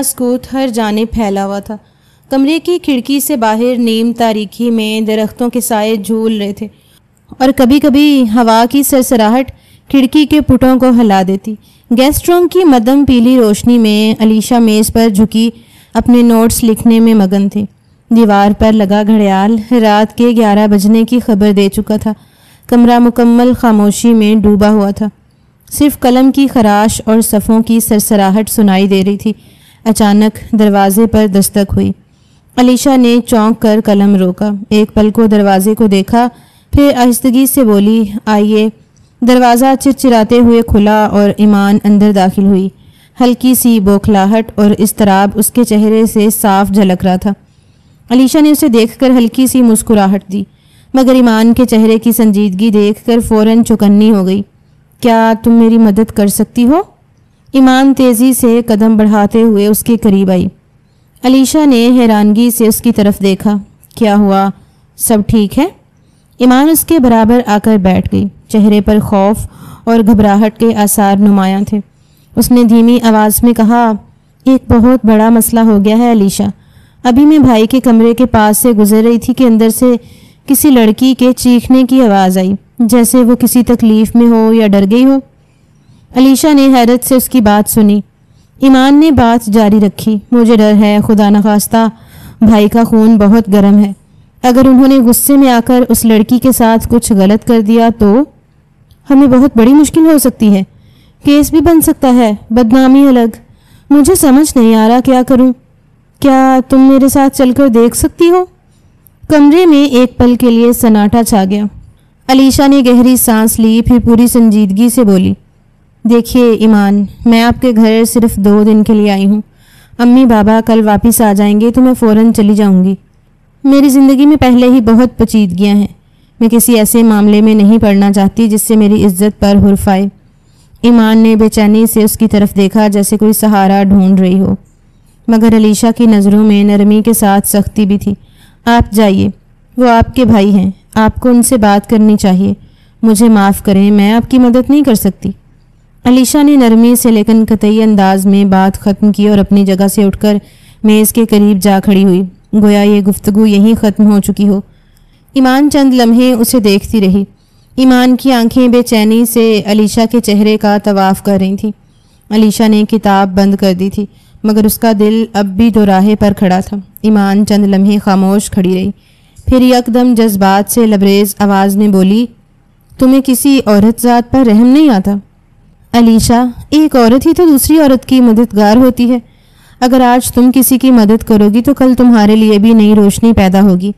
سکوت ہر جانب پھیلا ہوا تھا۔ کمرے کی کھڑکی سے باہر نیم تاریکی میں درختوں کے سائے جھول رہے تھے اور کبھی کبھی ہوا کی سرسراہٹ کھڑکی کے پٹوں کو ہلا دیتی۔ گیسٹ روم کی مدھم پیلی روشنی میں علیشہ میز پر جھکی اپنے نوٹس لکھنے میں مگن تھی۔ دیوار پر لگا گھڑیال رات کے 11 بجنے کی خبر دے چکا تھا۔ کمرہ مکمل خاموشی میں ڈوبا ہوا تھا، صرف قلم کی خراش اور صفوں کی سرسراہٹ سنائی دے رہی تھی۔ اچانک دروازے پر دستک ہوئی۔ علیشہ نے چونک کر قلم روکا، ایک پل کو دروازے کو دیکھا، پھر آہستگی سے بولی، آئیے۔ دروازہ چرچراتے ہوئے کھلا اور ایمان اندر داخل ہوئی۔ ہلکی سی بوکھلاہٹ اور اضطراب اس کے چہرے سے صاف جھلک رہا تھا۔ علیشہ نے اسے دیکھ کر ہلکی سی مسکراہٹ دی، مگر ایمان کے چہرے کی سنجیدگی دیکھ کر فوراً چوکنی ہو گئی۔ کیا تم میری مدد کر سکتی ہو؟ ایمان تیزی سے قدم بڑھاتے ہوئے اس کے قریب آئی۔ علیشہ نے حیرانگی سے اس کی طرف دیکھا۔ کیا ہوا؟ سب ٹھیک ہے؟ ایمان اس کے برابر آ کر بیٹھ گئی۔ چہرے پر خوف اور گھبراہٹ کے آثار نمایاں تھے۔ اس نے دھیمی آواز میں کہا، ایک بہت بڑا مسئلہ ہو گیا ہے علیشہ۔ ابھی میں بھائی کے کمرے کے پاس سے گزر رہی تھی کہ اندر سے کسی لڑکی کے چیخنے کی آواز آئی، جیسے وہ کسی تکلیف میں ہو یا ڈر گئی ہو۔ علیشہ نے حیرت سے اس کی بات سنی۔ ایمان نے بات جاری رکھی، مجھے ڈر ہے، خدا نخواستہ بھائی کا خون بہت گرم ہے۔ اگر انہوں نے غصے میں آ کر اس لڑکی کے ساتھ کچھ غلط کر دیا تو ہمیں بہت بڑی مشکل ہو سکتی ہے، کیس بھی بن سکتا ہے، بدنامی الگ۔ مجھے سمجھ نہیں آ رہا کیا کروں۔ کیا تم میرے ساتھ چل کر دیکھ سکتی ہو؟ کمرے میں ایک پل کے لیے سناٹا چھا گیا۔ علیشہ نے گہری سانس لی، پھر پوری سنجیدگی سے بولی، دیکھیے ایمان، میں آپ کے گھر صرف 2 دن کے لیے آئی ہوں۔ امی بابا کل واپس آ جائیں گے تو میں فوراً چلی جاؤں گی۔ میری زندگی میں پہلے ہی بہت پیچیدگیاں ہیں، میں کسی ایسے معاملے میں نہیں پڑنا چاہتی جس سے میری عزت پر حرف آئے۔ ایمان نے بے چینی سے اس کی طرف دیکھا جیسے کوئی سہارا ڈھونڈ رہی ہو، مگر علیشہ کی نظروں میں نرمی کے ساتھ سختی بھی تھی۔ آپ جائیے، وہ آپ کے بھائی ہیں، آپ کو ان سے بات کرنی چاہیے۔ مجھے معاف کریں، میں آپ کی مدد نہیں کر سکتی۔ علیشہ نے نرمی سے لیکن قطعی انداز میں بات ختم کی اور اپنی جگہ سے اٹھ کر میز کے قریب جا کھڑی ہوئی، گویا یہ گفتگو یہیں ختم ہو چکی ہو۔ ایمان چند لمحے اسے دیکھتی رہی۔ ایمان کی آنکھیں بے چینی سے علیشہ کے چہرے کا طواف کر رہی تھیں۔ علیشہ نے کتاب بند کر دی تھی، مگر اس کا دل اب بھی دوراہے پر کھڑا تھا۔ ایمان چند لمحے خاموش کھڑی رہی، پھر یکدم جذبات سے لبریز آواز میں بولی، تمہیں کسی عورت ذات پر رحم نہیں آتا؟ علیشہ، ایک عورت ہی تو دوسری عورت کی مددگار ہوتی ہے۔ اگر آج تم کسی کی مدد کرو گی تو کل تمہارے لیے بھی نئی روشنی پیدا ہوگی۔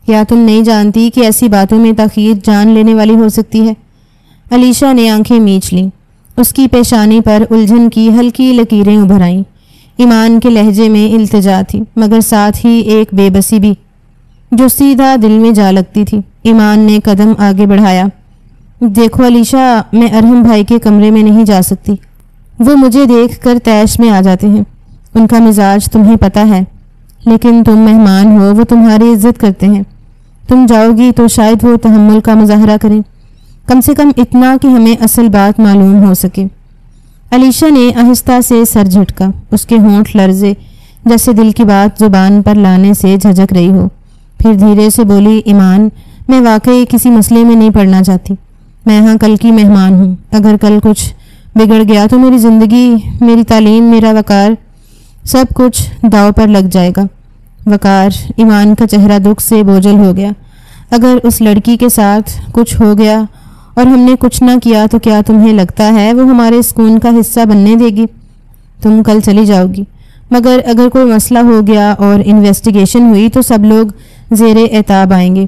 کیا تم نہیں جانتی کہ ایسی باتوں میں تاخیر جان لینے والی ہو سکتی ہے؟ علیشہ نے آنکھیں میچ لیں، اس کی پیشانی پر الجھن کی ہلکی لکیریں ابھر آئیں۔ ایمان کے لہجے میں التجا تھی، مگر ساتھ ہی ایک بے بسی بھی، جو سیدھا دل میں جا لگتی تھی۔ ایمان نے قدم آگے بڑھایا، دیکھو علیشہ، میں ارحم بھائی کے کمرے میں نہیں جا سکتی۔ وہ مجھے دیکھ کر طیش میں آ جاتے ہیں، ان کا مزاج تمہیں پتہ ہے، لیکن تم مہمان ہو، وہ تمہاری عزت کرتے ہیں۔ تم جاؤ گی تو شاید وہ تحمل کا مظاہرہ کریں، کم سے کم اتنا کہ ہمیں اصل بات معلوم ہو سکے۔ علیشہ نے آہستہ سے سر جھٹکا، اس کے ہونٹ لرزے جیسے دل کی بات زبان پر لانے سے جھجک رہی ہو۔ پھر دھیرے سے بولی، ایمان، میں واقعی کسی مسئلے میں نہیں پڑنا چاہتی، میں یہاں کل کی مہمان ہوں۔ اگر کل کچھ بگڑ گیا تو میری زندگی، میری تعلیم، میرا وقار، سب کچھ داؤ پر لگ جائے گا۔ وقار؟ ایمان کا چہرہ دکھ سے بوجھل ہو گیا۔ اگر اس لڑکی کے ساتھ کچھ ہو گیا اور ہم نے کچھ نہ کیا تو کیا تمہیں لگتا ہے وہ ہمارے سکون کا حصہ بننے دے گی؟ تم کل چلی جاؤ گی، مگر اگر کوئی مسئلہ ہو گیا اور انویسٹیگیشن ہوئی تو سب لوگ زیر اعتاب آئیں گے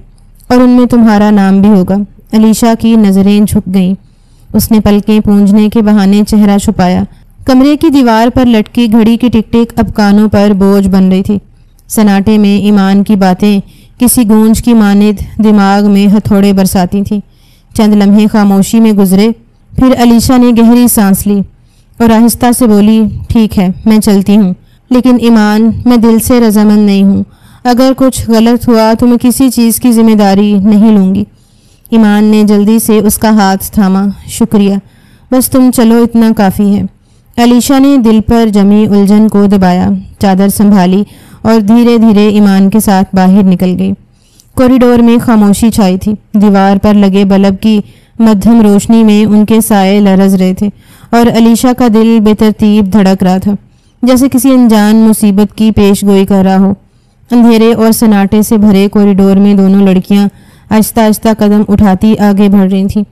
اور ان میں تمہارا نام بھی ہوگا۔ علیشہ کی نظریں جھک گئیں، اس نے پلکیں پونجنے کے بہانے چہرہ چھپایا۔ کمرے کی دیوار پر لٹکی گھڑی کی ٹک ٹک اب کانوں پر بوجھ بن رہی تھی۔ سناٹے میں ایمان کی باتیں کسی گونج کی مانند دماغ میں ہتھوڑے برساتی تھیں۔ چند لمحے خاموشی میں گزرے، پھر علیشہ نے گہری سانس لی اور آہستہ سے بولی، ٹھیک ہے، میں چلتی ہوں، لیکن ایمان، میں دل سے رضامند نہیں ہوں۔ اگر کچھ غلط ہوا تو میں کسی چیز کی ذمہ داری نہیں لوں گی۔ ایمان نے جلدی سے اس کا ہاتھ تھاما، شکریہ، بس تم چلو، اتنا کافی ہے۔ علیشا نے دل پر جمی الجھن کو دبایا، چادر سنبھالی اور دھیرے دھیرے ایمان کے ساتھ باہر نکل گئی۔ کوریڈور میں خاموشی چھائی تھی۔ دیوار پر لگے بلب کی مدھم روشنی میں ان کے سائے لرز رہے تھے اور علیشا کا دل بے ترتیب دھڑک رہا تھا، جیسے کسی انجان مصیبت کی پیش گوئی کر رہا ہو۔ اندھیرے اور سناٹے سے بھرے کوریڈور میں دونوں لڑکیاں آہستہ آہستہ قدم اٹھاتی آگے بڑھ رہی تھیں۔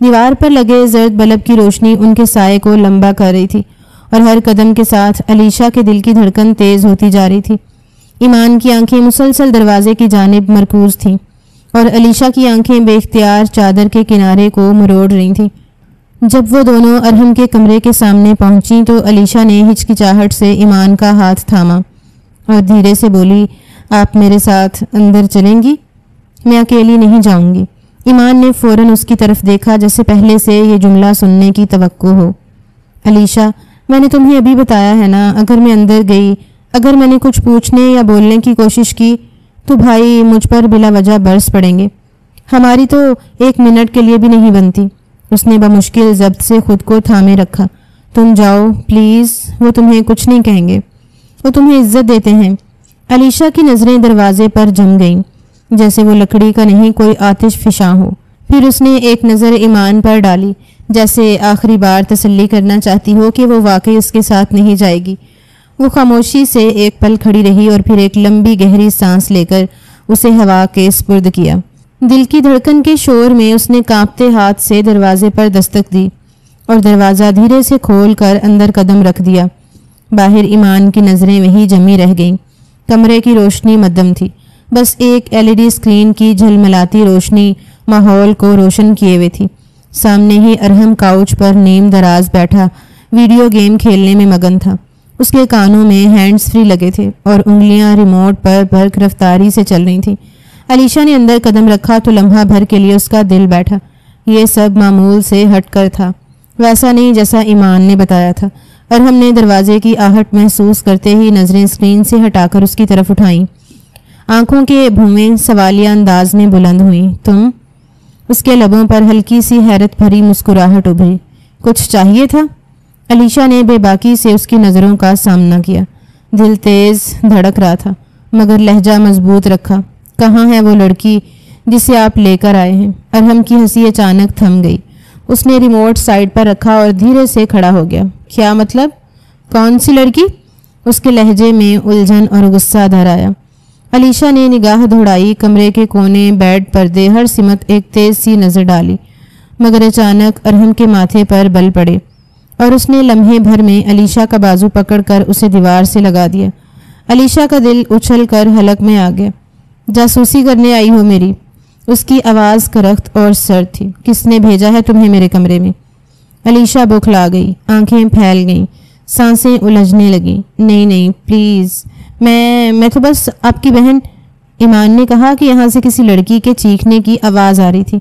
دیوار پر لگے زرد بلب کی روشنی ان کے سائے کو لمبا کر رہی تھی اور ہر قدم کے ساتھ علیشا کے دل کی دھڑکن تیز ہوتی جا رہی تھی۔ ایمان کی آنکھیں مسلسل دروازے کی جانب مرکوز تھیں اور علیشا کی آنکھیں بے اختیار چادر کے کنارے کو مروڑ رہی تھیں۔ جب وہ دونوں ارحم کے کمرے کے سامنے پہنچیں تو علیشا نے ہچکچاہٹ سے ایمان کا ہاتھ تھاما اور دھیرے سے بولی، آپ میرے ساتھ اندر چلیں گی؟ میں اکیلی نہیں جاؤں گی۔ ایمان نے فوراً اس کی طرف دیکھا جیسے پہلے سے یہ جملہ سننے کی توقع ہو۔ علیشا، میں نے تمہیں ابھی بتایا ہے نا، اگر میں اندر گئی، اگر میں نے کچھ پوچھنے یا بولنے کی کوشش کی تو بھائی مجھ پر بلا وجہ برس پڑیں گے۔ ہماری تو ایک منٹ کے لیے بھی نہیں بنتی۔ اس نے بمشکل ضبط سے خود کو تھامے رکھا۔ تم جاؤ پلیز، وہ تمہیں کچھ نہیں کہیں گے، وہ تمہیں عزت دیتے ہیں۔ علیشا کی نظریں دروازے پر جم گئیں، جیسے وہ لکڑی کا نہیں کوئی آتش فشاں ہو۔ پھر اس نے ایک نظر ایمان پر ڈالی، جیسے آخری بار تسلی کرنا چاہتی ہو کہ وہ واقعی اس کے ساتھ نہیں جائے گی۔ وہ خاموشی سے ایک پل کھڑی رہی اور پھر ایک لمبی گہری سانس لے کر اسے ہوا کے سپرد کیا۔ دل کی دھڑکن کے شور میں اس نے کانپتے ہاتھ سے دروازے پر دستک دی اور دروازہ دھیرے سے کھول کر اندر قدم رکھ دیا۔ باہر ایمان کی نظریں وہیں جمی رہ گئیں۔ کمرے کی روشنی مدھم تھی، بس ایک LED اسکرین کی جھلملاتی روشنی ماحول کو روشن کیے ہوئے تھی۔ سامنے ہی ارحم کاؤچ پر نیم دراز بیٹھا ویڈیو گیم کھیلنے میں مگن تھا۔ اس کے کانوں میں ہینڈز فری لگے تھے اور انگلیاں ریموٹ پر برق رفتاری سے چل رہی تھیں۔ علیشا نے اندر قدم رکھا تو لمحہ بھر کے لیے اس کا دل بیٹھا۔ یہ سب معمول سے ہٹ کر تھا، ویسا نہیں جیسا ایمان نے بتایا تھا۔ ارحم نے دروازے کی آہٹ محسوس کرتے ہی نظریں اسکرین سے ہٹا کر اس کی طرف اٹھائیں۔ آنکھوں کے بھومیں سوالیہ انداز میں بلند ہوئیں۔ تم؟ اس کے لبوں پر ہلکی سی حیرت بھری مسکراہٹ ابھری۔ کچھ چاہیے تھا؟ علیشا نے بے باکی سے اس کی نظروں کا سامنا کیا۔ دل تیز دھڑک رہا تھا مگر لہجہ مضبوط رکھا۔ کہاں ہے وہ لڑکی جسے آپ لے کر آئے ہیں؟ ارحم کی ہنسی اچانک تھم گئی۔ اس نے ریموٹ سائڈ پر رکھا اور دھیرے سے کھڑا ہو گیا۔ کیا مطلب؟ کون سی لڑکی؟ اس کے لہجے میں الجھن اور غصہ دھر آیا۔ علیشا نے نگاہ دوڑائی، کمرے کے کونے، بیڈ، پردے، ہر سمت ایک تیز سی نظر ڈالی مگر اچانک ارحم کے ماتھے پر بل پڑے اور اس نے لمحے بھر میں علیشا کا بازو پکڑ کر اسے دیوار سے لگا دیا۔ علیشا کا دل اچھل کر حلق میں آ گیا۔ جاسوسی کرنے آئی ہو میری؟ اس کی آواز کرخت اور سرد تھی۔ کس نے بھیجا ہے تمہیں میرے کمرے میں؟ علیشا بوکھلا گئی، آنکھیں پھیل گئیں، سانسیں الجھنے لگیں۔ نہیں پلیز، میں تو بس آپ کی بہن۔ ایمان نے کہا کہ یہاں سے کسی لڑکی کے چیخنے کی آواز آ رہی تھی۔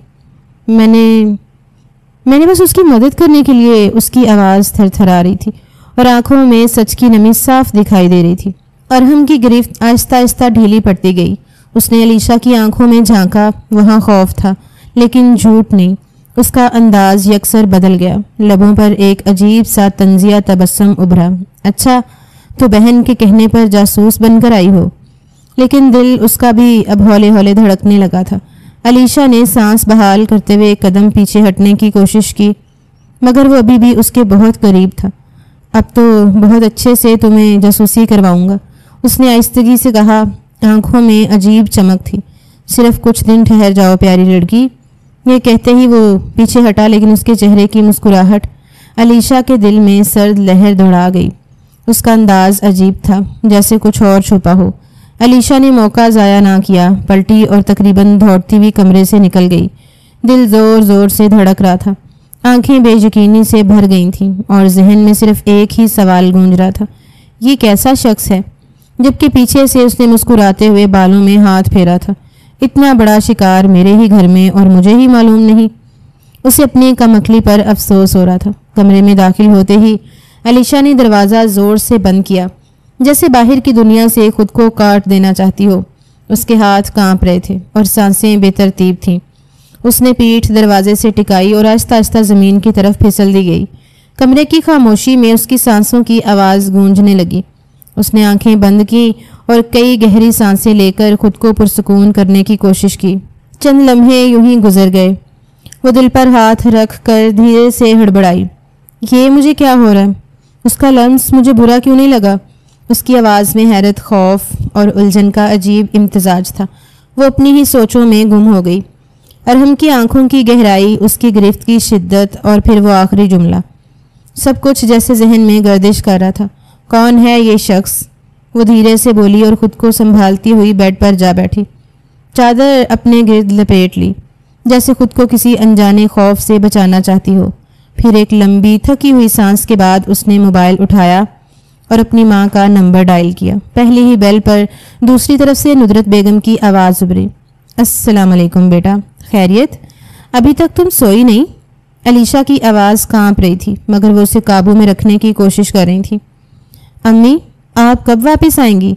میں نے بس اس کی مدد کرنے کے لیے۔ اس کی آواز تھر تھرا رہی تھی اور آنکھوں میں سچ کی نمی صاف دکھائی دے رہی تھی۔ ارحم کی گرفت آہستہ آہستہ ڈھیلی پڑتی گئی۔ اس نے علیشا کی آنکھوں میں جھانکا، وہاں خوف تھا لیکن جھوٹ نہیں۔ اس کا انداز یکسر بدل گیا، لبوں پر ایک عجیب سا طنزیہ تبسم ابھرا۔ اچھا، تو بہن کے کہنے پر جاسوس بن کر آئی ہو؟ لیکن دل اس کا بھی اب ہولے ہولے دھڑکنے لگا تھا۔ علیشا نے سانس بحال کرتے ہوئے ایک قدم پیچھے ہٹنے کی کوشش کی مگر وہ ابھی بھی اس کے بہت قریب تھا۔ اب تو بہت اچھے سے تمہیں جاسوسی کرواؤں گا، اس نے آہستگی سے کہا۔ آنکھوں میں عجیب چمک تھی۔ صرف کچھ دن ٹھہر جاؤ پیاری لڑکی۔ یہ کہتے ہی وہ پیچھے ہٹا لیکن اس کے چہرے کی مسکراہٹ علیشا کے دل میں سرد لہر دوڑا گئی۔ اس کا انداز عجیب تھا، جیسے کچھ اور چھپا ہو۔ علیشا نے موقع ضائع نہ کیا، پلٹی اور تقریباً دوڑتی ہوئی کمرے سے نکل گئی۔ دل زور زور سے دھڑک رہا تھا، آنکھیں بے یقینی سے بھر گئی تھیں اور ذہن میں صرف ایک ہی سوال گونج رہا تھا، یہ کیسا شخص ہے؟ جبکہ پیچھے سے اس نے مسکراتے ہوئے بالوں میں ہاتھ پھیرا تھا۔ اتنا بڑا شکار میرے ہی گھر میں اور مجھے ہی معلوم نہیں۔ اسے اپنی کم عقلی پر افسوس ہو رہا تھا۔ کمرے میں داخل ہوتے ہی علیشا نے دروازہ زور سے بند کیا، جیسے باہر کی دنیا سے خود کو کاٹ دینا چاہتی ہو۔ اس کے ہاتھ کانپ رہے تھے اور سانسیں بے ترتیب تھیں۔ اس نے پیٹھ دروازے سے ٹکائی اور آہستہ آہستہ زمین کی طرف پھسل دی گئی۔ کمرے کی خاموشی میں اس کی سانسوں کی آواز گونجنے لگی۔ اس نے آنکھیں بند کی اور کئی گہری سانسیں لے کر خود کو پرسکون کرنے کی کوشش کی۔ چند لمحے یوں ہی گزر گئے۔ وہ دل پر ہاتھ رکھ کر دھیرے سے ہڑبڑائی، یہ مجھے کیا ہو رہا ہے؟ اس کا لمس مجھے برا کیوں نہیں لگا؟ اس کی آواز میں حیرت، خوف اور الجھن کا عجیب امتزاج تھا۔ وہ اپنی ہی سوچوں میں گم ہو گئی۔ ارحم کی آنکھوں کی گہرائی، اس کی گرفت کی شدت اور پھر وہ آخری جملہ، سب کچھ جیسے ذہن میں گردش کر رہا تھا۔ کون ہے یہ شخص؟ وہ دھیرے سے بولی اور خود کو سنبھالتی ہوئی بیڈ پر جا بیٹھی۔ چادر اپنے گرد لپیٹ لی، جیسے خود کو کسی انجانے خوف سے بچانا چاہتی ہو۔ پھر ایک لمبی تھکی ہوئی سانس کے بعد اس نے موبائل اٹھایا اور اپنی ماں کا نمبر ڈائل کیا۔ پہلی ہی بیل پر دوسری طرف سے ندرت بیگم کی آواز ابھری، السلام علیکم بیٹا، خیریت؟ ابھی تک تم سوئی نہیں؟ علیشہ کی آواز کانپ رہی تھی مگر وہ اسے قابو میں رکھنے کی کوشش کر رہی تھی۔ امی آپ کب واپس آئیں گی؟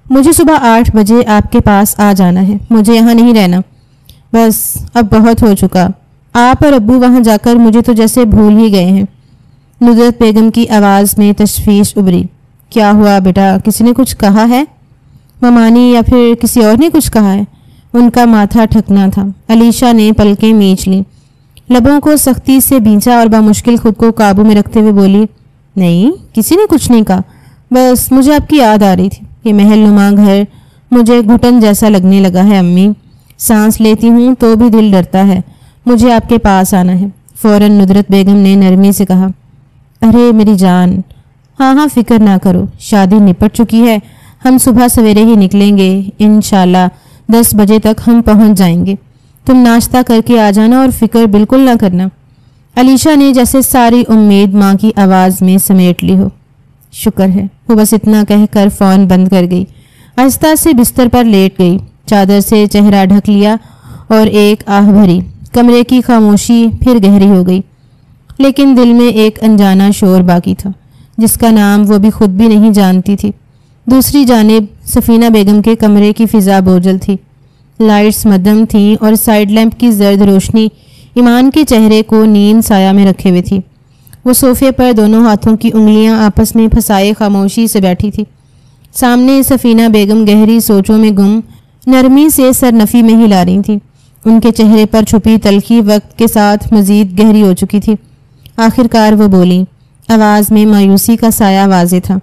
مجھے صبح 8 بجے آپ کے پاس آ جانا ہے، مجھے یہاں نہیں رہنا۔ بس اب بہت ہو چکا، آپ اور ابو وہاں جا کر مجھے تو جیسے بھول ہی گئے ہیں۔ ندرت بیگم کی آواز میں تشویش ابھری، کیا ہوا بیٹا، کسی نے کچھ کہا ہے؟ ممانی یا پھر کسی اور نے کچھ کہا ہے؟ ان کا ماتھا ٹھکنا تھا۔ علیشہ نے پلکیں مینچ لیں، لبوں کو سختی سے بھینچا اور بامشکل خود کو قابو میں رکھتے ہوئے بولی، نہیں کسی نے کچھ نہیں کہا، بس مجھے آپ کی یاد آ رہی تھی۔ یہ محل نما گھر مجھے گھٹن جیسا لگنے لگا ہے امی، سانس لیتی ہوں تو بھی دل ڈرتا ہے، مجھے آپ کے پاس آنا ہے۔ فوراً ندرت بیگم نے نرمی سے کہا، ارے میری جان، ہاں فکر نہ کرو، شادی نپٹ چکی ہے، ہم صبح سویرے ہی نکلیں گے، انشاءاللہ 10 بجے تک ہم پہنچ جائیں گے، تم ناشتہ کر کے آ جانا اور فکر بالکل نہ کرنا۔ علیشہ نے جیسے ساری امید ماں کی آواز میں سمیٹ لی ہو۔ شکر ہے، وہ بس اتنا کہہ کر فون بند کر گئی، آہستہ سے بستر پر لیٹ گئی، چادر سے چہرہ ڈھک لیا اور ایک آہ بھری۔ کمرے کی خاموشی پھر گہری ہو گئی، لیکن دل میں ایک انجانا شور باقی تھا جس کا نام وہ بھی خود بھی نہیں جانتی تھی۔ دوسری جانب سفینہ بیگم کے کمرے کی فضا بوجھل تھی، لائٹس مدھم تھیں اور سائیڈ لیمپ کی زرد روشنی ایمان کے چہرے کو نیند سایہ میں رکھے ہوئے تھی۔ وہ صوفے پر دونوں ہاتھوں کی انگلیاں آپس میں پھنسائے خاموشی سے بیٹھی تھی۔ سامنے سفینہ بیگم گہری سوچوں میں گم، نرمی سے سرنفی میں ہلا رہی تھیں۔ ان کے چہرے پر چھپی تلخی وقت کے ساتھ مزید گہری ہو چکی تھی۔ آخرکار وہ بولی، آواز میں مایوسی کا سایہ واضح تھا،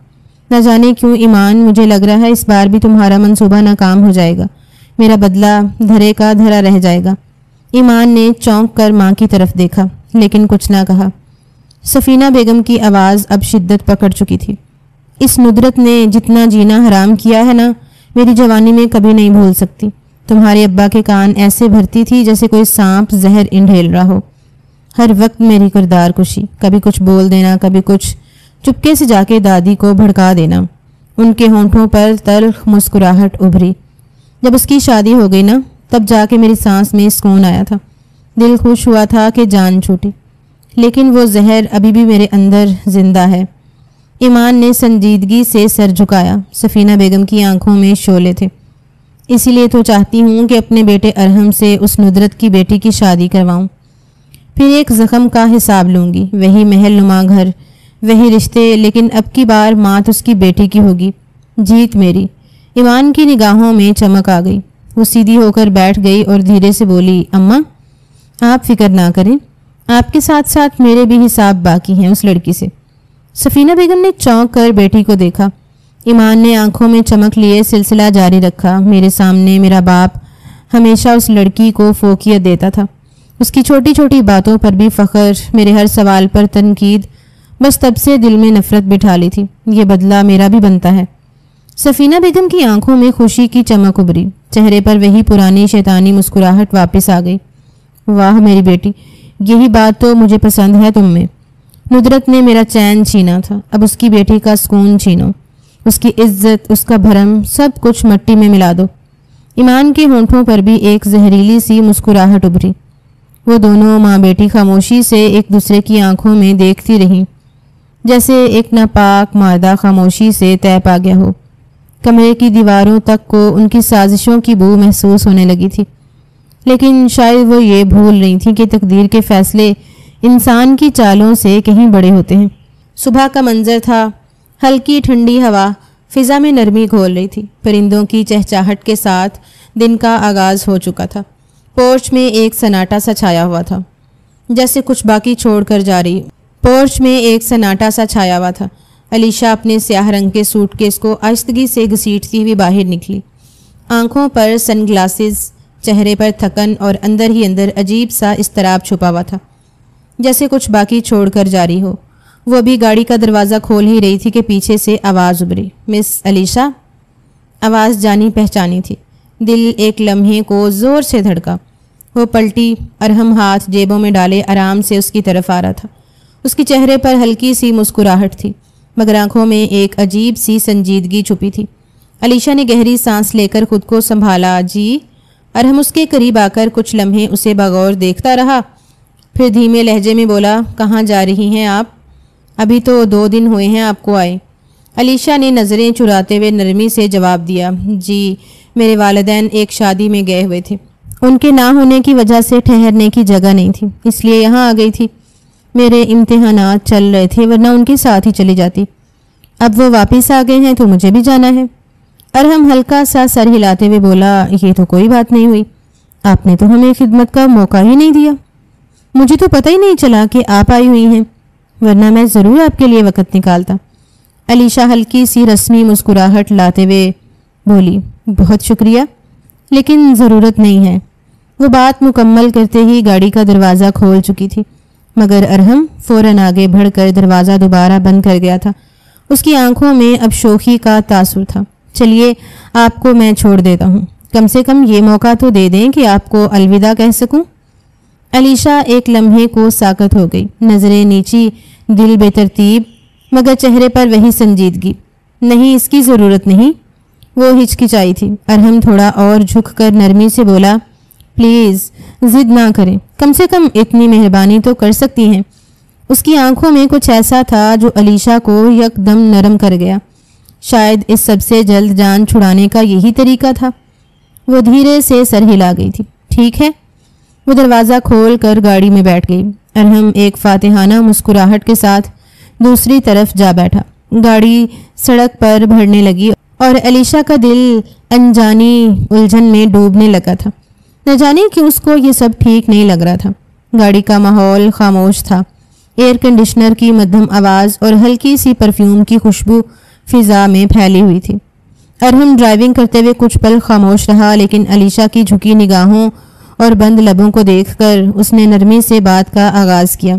نہ جانے کیوں ایمان، مجھے لگ رہا ہے اس بار بھی تمہارا منصوبہ ناکام ہو جائے گا، میرا بدلہ دھرے کا دھرا رہ جائے گا۔ ایمان نے چونک کر ماں کی طرف دیکھا لیکن کچھ نہ کہا۔ سفینہ بیگم کی آواز اب شدت پکڑ چکی تھی، اس ندرت نے جتنا جینا حرام کیا ہے نا، میری جوانی میں کبھی نہیں بھول سکتی۔ تمہارے ابا کے کان ایسے بھرتی تھی جیسے کوئی سانپ زہر انڈھیل رہا ہو، ہر وقت میری کردار کشی، کبھی کچھ بول دینا، کبھی کچھ، چپکے سے جا کے دادی کو بھڑکا دینا۔ ان کے ہونٹوں پر تلخ مسکراہٹ ابھری۔ جب اس کی شادی ہو گئی نا، تب جا کے میری سانس میں سکون آیا تھا، دل خوش ہوا تھا کہ جان چھوٹی، لیکن وہ زہر ابھی بھی میرے اندر زندہ ہے۔ ایمان نے سنجیدگی سے سر جھکایا، سفینہ بیگم کی آنکھوں میں شعلے تھے۔ اسی لیے تو چاہتی ہوں کہ اپنے بیٹے ارحم سے اس ندرت کی بیٹی کی شادی کرواؤں، پھر ایک زخم کا حساب لوں گی، وہی محل نما گھر، وہی رشتے، لیکن اب کی بار مات اس کی بیٹی کی ہوگی، جیت میری۔ ایمان کی نگاہوں میں چمک آ گئی، وہ سیدھی ہو کر بیٹھ گئی اور دھیرے سے بولی، اماں آپ فکر نہ کریں، آپ کے ساتھ ساتھ میرے بھی حساب باقی ہیں اس لڑکی سے۔ سفینہ بیگم نے چونک کر بیٹی کو دیکھا۔ ایمان نے آنکھوں میں چمک لیے سلسلہ جاری رکھا، میرے سامنے میرا باپ ہمیشہ اس لڑکی کو فوقیت دیتا تھا، اس کی چھوٹی چھوٹی باتوں پر بھی فخر، میرے ہر سوال پر تنقید، بس تب سے دل میں نفرت بٹھا لی تھی، یہ بدلہ میرا بھی بنتا ہے۔ سفینہ بیگم کی آنکھوں میں خوشی کی چمک ابھری، چہرے پر وہی پرانی شیطانی مسکراہٹ واپس آ گئی۔ واہ میری بیٹی، یہی بات تو مجھے پسند ہے تم میں۔ ندرت نے میرا چین چھینا تھا، اب اس کی بیٹی کا سکون چھینو، اس کی عزت، اس کا بھرم، سب کچھ مٹی میں ملا دو۔ ایمان کے ہونٹوں پر بھی ایک زہریلی سی مسکراہٹ ابھری۔ وہ دونوں ماں بیٹی خاموشی سے ایک دوسرے کی آنکھوں میں دیکھتی رہیں، جیسے ایک ناپاک معاہدہ خاموشی سے طے پا گیا ہو۔ کمرے کی دیواروں تک کو ان کی سازشوں کی بو محسوس ہونے لگی تھی، لیکن شاید وہ یہ بھول رہی تھیں کہ تقدیر کے فیصلے انسان کی چالوں سے کہیں بڑے ہوتے ہیں۔ صبح کا منظر تھا، ہلکی ٹھنڈی ہوا فضا میں نرمی گھول رہی تھی، پرندوں کی چہچہٹ کے ساتھ دن کا آغاز ہو چکا تھا۔ پورچ میں ایک سناٹا سا چھایا ہوا تھا، جیسے کچھ باقی چھوڑ کر جا رہی۔ پورچ میں ایک سناٹا سا چھایا ہوا تھا۔ علیشا اپنے سیاہ رنگ کے سوٹ کیس کو آہستگی سے گھسیٹتی ہوئی باہر نکلی، آنکھوں پر سن گلاسز، چہرے پر تھکن اور اندر ہی اندر عجیب سا اضطراب چھپا ہوا تھا، جیسے کچھ باقی چھوڑ کر جا رہی ہو۔ وہ ابھی گاڑی کا دروازہ کھول ہی رہی تھی کہ پیچھے سے آواز ابھری، مس علیشا۔ آواز جانی پہچانی تھی۔ دل ایک لمحے کو زور سے دھڑکا۔ وہ پلٹی، ارحم ہاتھ جیبوں میں ڈالے آرام سے اس کی طرف آ رہا تھا۔ اس کے چہرے پر ہلکی سی مسکراہٹ تھی، مگر آنکھوں میں ایک عجیب سی سنجیدگی چھپی تھی۔ علیشا نے گہری سانس لے کر خود کو سنبھالا۔ جی؟ ارحم اس کے قریب آ کر کچھ لمحے اسے بغور دیکھتا رہا، پھر دھیمے لہجے میں بولا، کہاں جا رہی ہیں آپ؟ ابھی تو 2 دن ہوئے ہیں آپ کو آئے۔ علیشا نے نظریں چراتے ہوئے نرمی سے جواب دیا، جی میرے والدین ایک شادی میں گئے ہوئے تھے، ان کے نہ ہونے کی وجہ سے ٹھہرنے کی جگہ نہیں تھی، اس لیے یہاں آ گئی تھی۔ میرے امتحانات چل رہے تھے، ورنہ ان کے ساتھ ہی چلی جاتی۔ اب وہ واپس آ گئے ہیں تو مجھے بھی جانا ہے۔ ارحم ہلکا سا سر ہلاتے ہوئے بولا، یہ تو کوئی بات نہیں ہوئی، آپ نے تو ہمیں خدمت کا موقع ہی نہیں دیا، مجھے تو پتہ ہی نہیں چلا کہ آپ آئی ہوئی ہیں، ورنہ میں ضرور آپ کے لیے وقت نکالتا۔ علیشا ہلکی سی رسمی مسکراہٹ لاتے ہوئے بولی، بہت شکریہ، لیکن ضرورت نہیں ہے۔ وہ بات مکمل کرتے ہی گاڑی کا دروازہ کھول چکی تھی، مگر ارحم فوراً آگے بڑھ کر دروازہ دوبارہ بند کر گیا تھا۔ اس کی آنکھوں میں اب شوخی کا تاثر تھا۔ چلیے آپ کو میں چھوڑ دیتا ہوں، کم سے کم یہ موقع تو دے دیں کہ آپ کو الوداع کہہ سکوں۔ علیشا ایک لمحے کو ساکت ہو گئی، نظریں نیچی، دل بے ترتیب، مگر چہرے پر وہی سنجیدگی۔ نہیں، اس کی ضرورت نہیں، وہ ہچکچائی تھی۔ ارحم تھوڑا اور جھک کر نرمی سے بولا، پلیز ضد نہ کریں، کم سے کم اتنی مہربانی تو کر سکتی ہیں۔ اس کی آنکھوں میں کچھ ایسا تھا جو علیشا کو یک دم نرم کر گیا۔ شاید اس سب سے جلد جان چھڑانے کا یہی طریقہ تھا۔ وہ دھیرے سے سر ہلا گئی تھی۔ ٹھیک ہے۔ وہ دروازہ کھول کر گاڑی میں بیٹھ گئی۔ ارحم ایک فاتحانہ مسکراہٹ کے ساتھ دوسری طرف جا بیٹھا۔ گاڑی سڑک پر بڑھنے لگی اور علیشا کا دل انجانی الجھن میں ڈوبنے لگا تھا۔ نہ جانے کہ اس کو یہ سب ٹھیک نہیں لگ رہا تھا۔ گاڑی کا ماحول خاموش تھا۔ ایئر کنڈیشنر کی مدھم آواز اور ہلکی سی پرفیوم کی خوشبو فضا میں پھیلی ہوئی تھی۔ ارحم ڈرائیونگ کرتے ہوئے کچھ پل خاموش رہا، لیکن علیشا کی جھکی نگاہوں اور بند لبوں کو دیکھ کر اس نے نرمی سے بات کا آغاز کیا۔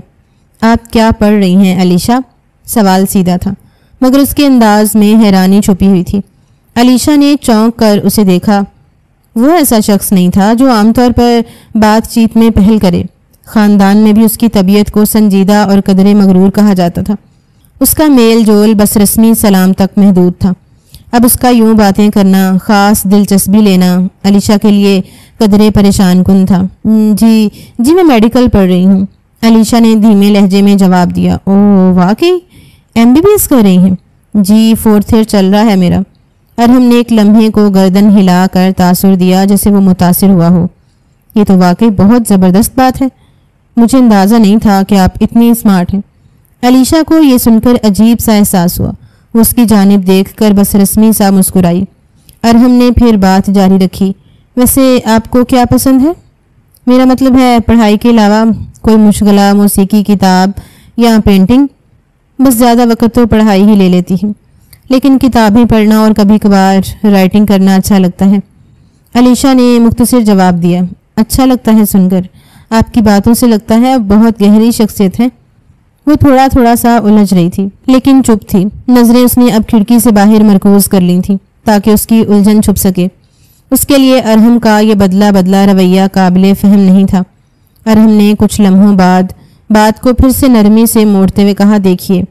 آپ کیا پڑھ رہی ہیں علیشا؟ سوال سیدھا تھا، مگر اس کے انداز میں حیرانی چھپی ہوئی تھی۔ علیشا نے چونک کر اسے دیکھا۔ وہ ایسا شخص نہیں تھا جو عام طور پر بات چیت میں پہل کرے۔ خاندان میں بھی اس کی طبیعت کو سنجیدہ اور قدرے مغرور کہا جاتا تھا۔ اس کا میل جول بس رسمی سلام تک محدود تھا۔ اب اس کا یوں باتیں کرنا، خاص دلچسپی لینا علیشا کے لیے قدرے پریشان کن تھا۔ جی میں میڈیکل پڑھ رہی ہوں، علیشا نے دھیمے لہجے میں جواب دیا۔ اوہ واقعی؟ MBBS کر رہی ہیں؟ جی 4th ایئر چل رہا ہے میرا۔ ارحم نے ایک لمحے کو گردن ہلا کر تاثر دیا، جیسے وہ متاثر ہوا ہو۔ یہ تو واقعی بہت زبردست بات ہے، مجھے اندازہ نہیں تھا کہ آپ اتنی اسمارٹ ہیں۔ علیشا کو یہ سن کر عجیب سا احساس ہوا۔ وہ اس کی جانب دیکھ کر بس رسمی سا مسکرائی۔ ارحم نے پھر بات جاری رکھی، ویسے آپ کو کیا پسند ہے؟ میرا مطلب ہے پڑھائی کے علاوہ کوئی مشغلہ، موسیقی، کتاب یا پینٹنگ؟ بس زیادہ وقت تو پڑھائی ہی لے لیتی ہے، لیکن کتابیں پڑھنا اور کبھی کبھار رائٹنگ کرنا اچھا لگتا ہے۔ علیشا نے مختصر جواب دیا۔ اچھا لگتا ہے سن کر، آپ کی باتوں سے لگتا ہے بہت گہری شخصیت ہے۔ وہ تھوڑا سا الجھ رہی تھی، لیکن چپ تھی۔ نظریں اس نے اب کھڑکی سے باہر مرکوز کر لی تھیں تاکہ اس کی الجھن چھپ سکے۔ اس کے لیے ارحم کا یہ بدلا رویہ قابل فہم نہیں تھا۔ ارحم نے کچھ لمحوں بعد بات کو پھر سے نرمی سے موڑتے ہوئے کہا، دیکھیے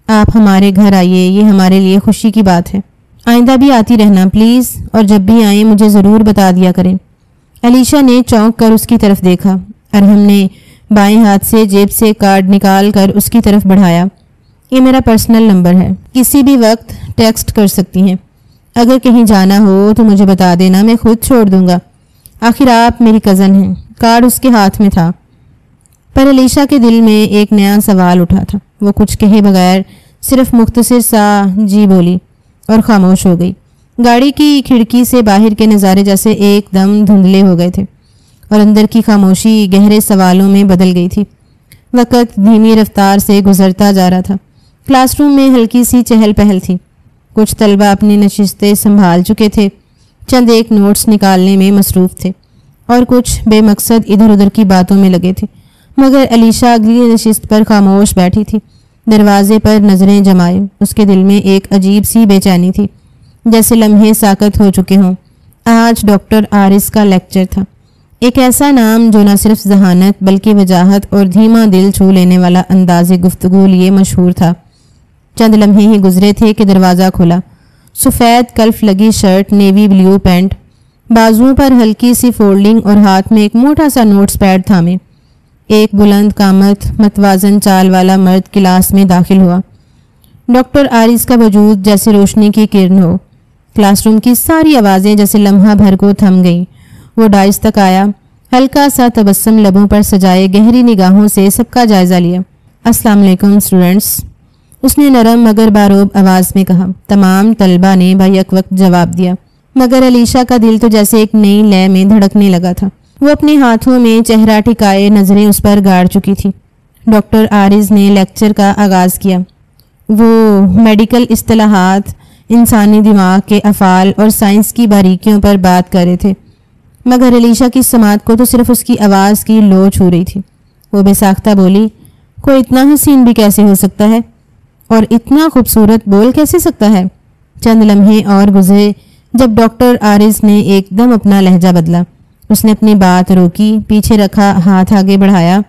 آپ ہمارے گھر آئیے، یہ ہمارے لیے خوشی کی بات ہے۔ آئندہ بھی آتی رہنا پلیز، اور جب بھی آئیں مجھے ضرور بتا دیا کریں۔ علیشا نے چونک کر اس کی طرف دیکھا۔ ارحم نے بائیں ہاتھ سے جیب سے کارڈ نکال کر اس کی طرف بڑھایا۔ یہ میرا پرسنل نمبر ہے، کسی بھی وقت ٹیکسٹ کر سکتی ہیں۔ اگر کہیں جانا ہو تو مجھے بتا دینا، میں خود چھوڑ دوں گا۔ آخر آپ میری کزن ہیں۔ کارڈ اس کے ہاتھ میں تھا۔ پر علیشا کے دل میں ایک نیا سوال اٹھا تھا۔ وہ کچھ کہے بغیر صرف مختصر سا جی بولی اور خاموش ہو گئی۔ گاڑی کی کھڑکی سے باہر کے نظارے جیسے ایک دم دھندلے ہو گئے تھے اور اندر کی خاموشی گہرے سوالوں میں بدل گئی تھی۔ وقت دھیمی رفتار سے گزرتا جا رہا تھا۔ کلاس روم میں ہلکی سی چہل پہل تھی۔ کچھ طلبہ اپنی نشستیں سنبھال چکے تھے، چند ایک نوٹس نکالنے میں مصروف تھے اور کچھ بے مقصد ادھر ادھر کی باتوں میں لگے تھے، مگر علیشا اگلی نشست پر خاموش بیٹھی تھی، دروازے پر نظریں جمائے۔ اس کے دل میں ایک عجیب سی بے چینی تھی، جیسے لمحے ساکت ہو چکے ہوں۔ آج ڈاکٹر عارض کا لیکچر تھا، ایک ایسا نام جو نہ صرف ذہانت بلکہ وجاہت اور دھیما دل چھو لینے والا انداز گفتگو لیے مشہور تھا۔ چند لمحے ہی گزرے تھے کہ دروازہ کھلا۔ سفید کلف لگی شرٹ، نیوی بلیو پینٹ، بازوؤں پر ہلکی سی فولڈنگ اور ہاتھ میں ایک موٹا سا نوٹس پیڈ تھامے ایک بلند قامت متوازن چال والا مرد کلاس میں داخل ہوا۔ ڈاکٹر عارض کا وجود جیسے روشنی کی کرن ہو۔ کلاس روم کی ساری آوازیں جیسے لمحہ بھر کو تھم گئیں۔ وہ ڈائس تک آیا، ہلکا سا تبسم لبوں پر سجائے گہری نگاہوں سے سب کا جائزہ لیا۔ السلام علیکم اسٹوڈنٹس، اس نے نرم مگر باروب آواز میں کہا۔ تمام طلبہ نے بیک وقت جواب دیا، مگر علیشا کا دل تو جیسے ایک نئی لے میں دھڑکنے لگا تھا۔ وہ اپنے ہاتھوں میں چہرہ ٹھکائے نظریں اس پر گاڑ چکی تھی۔ ڈاکٹر عارض نے لیکچر کا آغاز کیا۔ وہ میڈیکل اصطلاحات، انسانی دماغ کے افعال اور سائنس کی باریکیوں پر بات کر رہے تھے، مگر علیشا کی سماعت کو تو صرف اس کی آواز کی لو چھو رہی تھی۔ وہ بے ساختہ بولی، کوئی اتنا حسین بھی کیسے ہو سکتا ہے اور اتنا خوبصورت بول کیسے سکتا ہے؟ چند لمحے اور گزرے جب ڈاکٹر عارض نے ایک دم اپنا لہجہ بدلا۔ اس نے اپنی بات روکی، پیچھے رکھا ہاتھ آگے بڑھایا